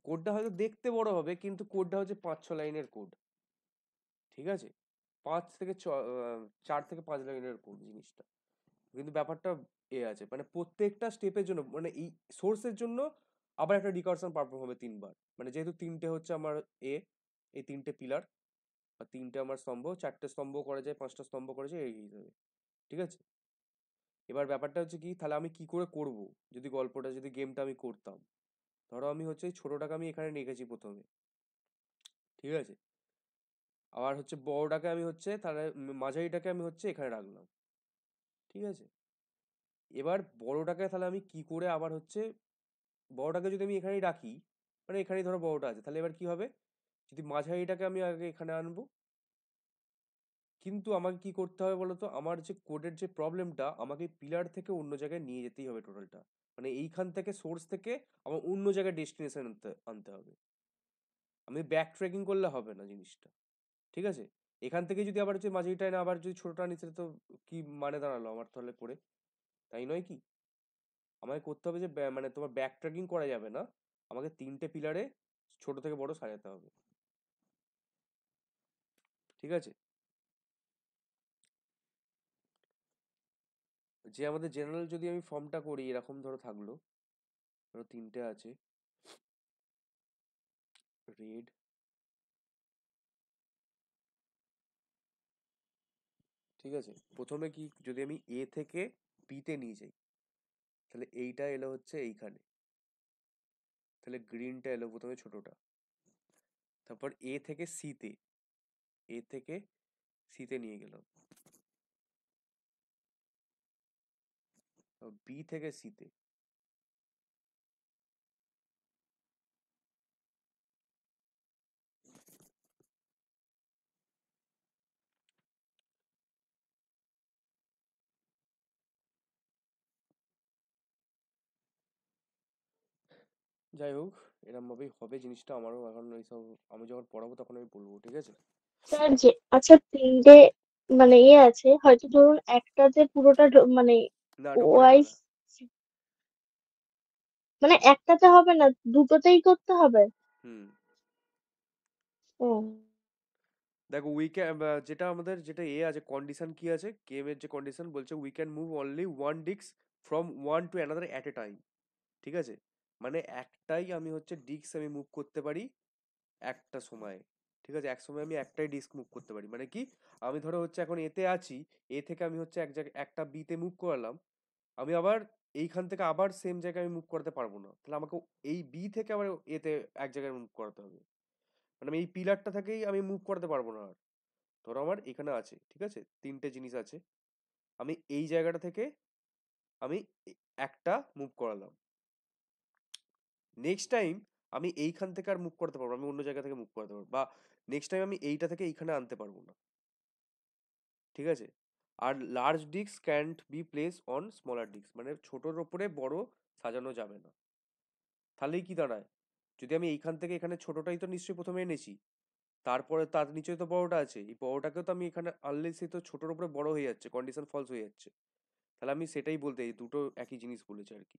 কোডটা হয়তো দেখতে বড় হবে, কিন্তু কোডটা হচ্ছে 5-6 লাইনের কোড। ঠিক আছে? 4 থেকে 5 লাইনের কোড জিনিসটা। কিন্তু ব্যাপারটা আছে, মানে প্রত্যেকটা স্টেপের জন্য, মানে এই সোর্সের জন্য আবার একটা রিকারশন পারফর্ম হবে 3 বার। মানে যেহেতু তিনটে হচ্ছে আমার এ, এই তিনটে পিলার আর তিনটে আমার স্তম্ভ, 4টে স্তম্ভ করা যায়, 5টা স্তম্ভ করা যায় এই হিসাবে। ঠিক আছে? এবার ব্যাপারটা হচ্ছে কি, তাহলে আমি কি করে করব, যদি গল্পটা, যদি গেমটা আমি করতাম। ধরো আমি হচ্ছে এই ছোটটাকে আমি এখানে রেখেছি প্রথমে, ঠিক আছে? আবার হচ্ছে বড়টাকে আমি হচ্ছে তাহলে মাঝারিটাকে আমি হচ্ছে এখানে রাখলাম। ঠিক আছে? এবার বড়টাকে তাহলে আমি কি করে আবার হচ্ছে, বড়টাকে যদি আমি এখানেই রাখি, মানে এখানেই ধরো বড়টা আছে, তাহলে এবার কি হবে, যদি মাঝারিটাকে আমি আগে এখানে আনবো, কিন্তু আমাকে কি করতে হবে বলতো, আমার যে কোডের যে প্রবলেমটা, আমাকে পিলার থেকে অন্য জায়গায় নিয়ে যেতেই হবে টোটালটা। মানে এইখান থেকে সোর্স থেকে আমার অন্য জায়গায় ডেস্টিনেশন আনতে আনতে হবে। আমি ব্যাক ট্রেকিং করলে হবে না জিনিসটা। ঠিক আছে? এখান থেকে যদি আবার হচ্ছে মাঝারিটায় না আবার যদি ছোটটা নিচে, তো কি মানে দাঁড়ালো আমার তাহলে করে, তাই নয় কি? আমাকে করতে হবে যে মানে তোমার ব্যাক ট্র্যাকিং করা যাবে না, আমাকে তিনটে পিলারে ছোট থেকে বড় সাজাতে হবে। ঠিক আছে? যে আমাদের জেনারেল যদি আমি ফর্মটা করি, এরকম ধরো থাকলো, ধরো তিনটে আছে, রেড, ঠিক আছে? প্রথমে কি, যদি আমি এ থেকে বিতে নিয়ে যাই, তাহলে এইটা এলো হচ্ছে এইখানে, তাহলে গ্রিনটা এলো প্রথমে ছোটটা। তারপর এ থেকে সিতে, এ থেকে সিতে নিয়ে গেলাম, বি থেকে সিতে। যাই হোক, এরম ভাবেই হবে জিনিসটা। আমারও এখন এইসব, আমি যখন পড়াবো তখন আমি বলবো, ঠিক আছে? স্যার, যে আচ্ছা তিনটে মানে ইয়ে আছে, হয়তো ধরুন একটাতে পুরোটা মানে না, ঢোকানো যাবে ওয়াইজ, না। মানে একটাতে হবে না, দুটোতেই করতে হবে। হুম। ও, দেখো যেটা আমাদের যেটা আছে, কন্ডিশন কি আছে, গেমের যে কন্ডিশন বলছে, we can move only one disk from one to another at a time. ঠিক আছে? মানে একটাই আমি হচ্ছে ডিস্ক আমি মুভ করতে পারি একটা সময়ে। ঠিক আছে? এক সময় আমি একটাই ডিস্ক মুভ করতে পারি। মানে কি, আমি ধরো হচ্ছে এখন এতে আছি, এ থেকে আমি হচ্ছে এক জায়গায় একটা বিতে মুভ করালাম, আমি আবার এইখান থেকে আবার সেম জায়গায় আমি মুভ করাতে পারবো না, তাহলে আমাকে এই বি থেকে আবার এতে এক জায়গায় মুভ করাতে হবে। মানে আমি এই পিলারটা থেকেই আমি মুভ করতে পারবো না আর। ধরো আমার এখানে আছে, ঠিক আছে, তিনটে জিনিস আছে, আমি এই জায়গাটা থেকে আমি একটা মুভ করালাম, নেক্সট টাইম আমি এইখান থেকে আর মুভ করতে পারবো না, আমি অন্য জায়গা থেকে মুভ করতে পারবো, বা নেক্সট টাইম আমি এইটা থেকে এইখানে আনতে পারবো না। ঠিক আছে? আর large disk can't be place on smaller disk, মানে ছোটোর ওপরে বড় সাজানো যাবে না। তাহলেই কি দাঁড়ায়, যদি আমি এইখান থেকে এখানে ছোটটাই তো নিশ্চয়ই প্রথমে এনেছি, তারপরে তার নিচে তো বড়টা আছে, এই বড়টাকেও তো আমি এখানে আনলে সে তো ছোটোর উপরে বড় হয়ে যাচ্ছে, কন্ডিশন ফলস হয়ে যাচ্ছে। তাহলে আমি সেটাই বলতে, এই দুটো একই জিনিস বলেছে আর কি।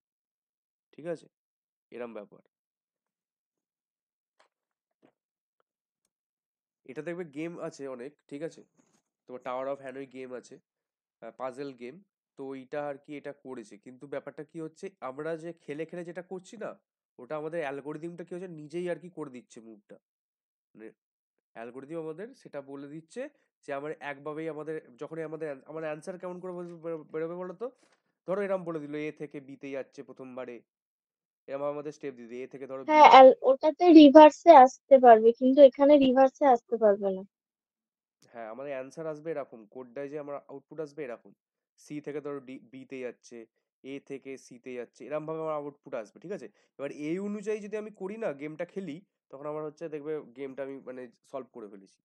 ঠিক আছে? এরম ব্যাপার। এটা দেখবে গেম আছে অনেক, ঠিক আছে? তোমার টাওয়ার অফ হ্যানয় গেম আছে, পাজেল গেম। তো এইটা আর কি এটা করেছে, কিন্তু ব্যাপারটা কি হচ্ছে, আমরা যে খেলে খেলে যেটা করছি না, ওটা আমাদের অ্যালগোরিদমটা কি হচ্ছে নিজেই আর কি করে দিচ্ছে মুভটা। মানে অ্যালগোরিদম আমাদের সেটা বলে দিচ্ছে যে আমার একভাবেই আমাদের যখনই আমার অ্যান্সার কেমন করে বেরোবে বলো তো। ধরো এরম বলে দিল এ থেকে বিতে যাচ্ছে প্রথমবারে, এরম আমাদের স্টেপ দিতে এ থেকে ধরো বি। হ্যাঁ, ওটাতে রিভার্সে আসতে পারবে, কিন্তু এখানে রিভার্সে আসতে পারবে না। হ্যাঁ, আমাদের অ্যান্সার আসবে এরকম, কোডটায় যে আমার আউটপুট আসবে এরকম, সি থেকে ধরো ডি বিতে যাচ্ছে, এ থেকে সিতে যাচ্ছে, এরম ভাবে আমার আউটপুট আসবে, ঠিক আছে? এবার এই অনুযায়ী যদি আমি করি না, গেমটা খেলি, তখন আমার হচ্ছে দেখবে গেমটা আমি মানে সলভ করে ফেলেছি।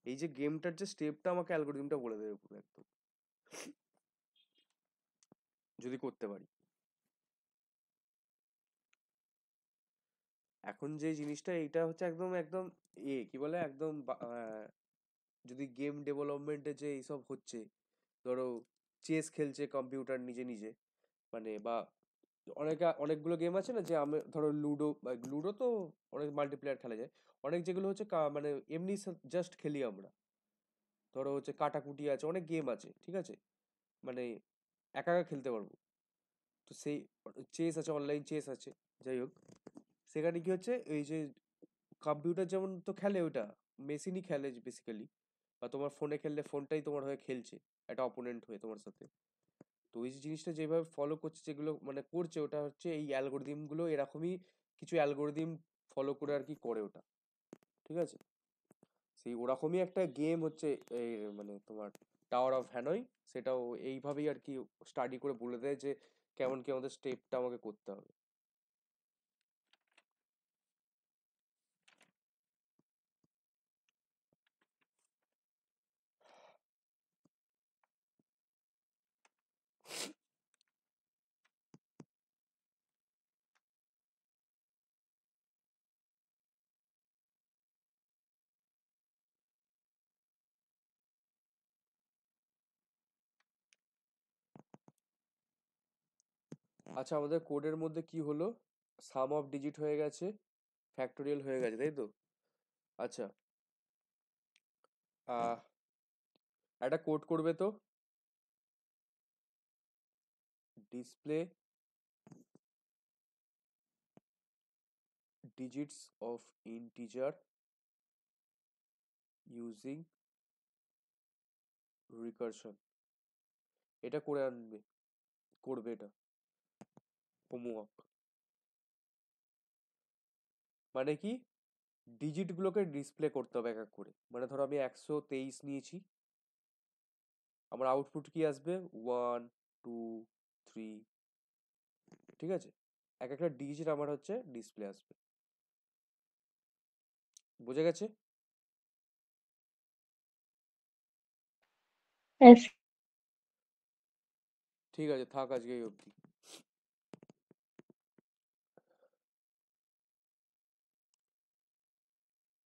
এই যে গেমটার যে স্টেপটা আমাকে অ্যালগোরিদমটা বলে দেবে পুরো একদম, যদি করতে পারি। এখন যে জিনিসটা এইটা হচ্ছে একদম একদম কি বলে একদম যদি গেম ডেভেলপমেন্টে যে এইসব হচ্ছে, ধরো চেস খেলছে কম্পিউটার নিজে নিজে, মানে বা অনেকগুলো গেম আছে না, যে আমি ধরো লুডো, লুডো তো অনেক মাল্টিপ্লেয়ার খেলা যায়, অনেক যেগুলো হচ্ছে মানে এমনি জাস্ট খেলি আমরা, ধরো হচ্ছে কাটাকুটি আছে, অনেক গেম আছে, ঠিক আছে? মানে একা একা খেলতে পারবো। তো সেই চেস আছে, অনলাইন চেস আছে, যাই হোক, সেখানে কি হচ্ছে এই যে কম্পিউটার যেমন তো খেলে ওটা, মেশিনই খেলে বেসিক্যালি, বা তোমার ফোনে খেললে ফোনটাই তোমার হয়ে খেলছে একটা অপোনেন্ট হয়ে তোমার সাথে। তো এই যে জিনিসটা যেভাবে ফলো করছে, যেগুলো মানে করছে, ওটা হচ্ছে এই অ্যালগোরিদম গুলো এরকমই কিছু অ্যালগোরিদম ফলো করে আর কি করে ওটা, ঠিক আছে? সেই ওরকমই একটা গেম হচ্ছে এই মানে তোমার টাওয়ার অফ হ্যানয়, সেটাও এইভাবেই আর কি স্টাডি করে বলে দেয় যে কেমন কি আমাদের স্টেপটা আমাকে করতে হবে। আচ্ছা, আমাদের কোডের মধ্যে কি হলো, সাম অফ ডিজিট হয়ে গেছে, ফ্যাক্টোরিয়াল হয়ে গেছে, তাই তো? আচ্ছা, আহ একটা কোড করবে তো, display digits of integer using recursion, এটা করে আনবে, করবে এটা হোমওয়ার্ক। মানে কি, ডিজিট গুলোকে ডিসপ্লে করতে হবে এক এক করে, মানে ধরো আমি 123 নিয়েছি, আমার আউটপুট কি আসবে, 1 2 3, ঠিক আছে? এক একটা ডিজিট আমার হচ্ছে ডিসপ্লে আসবে, বুঝে গেছে? Yes. ঠিক আছে, থাক আজকে এই অবধি।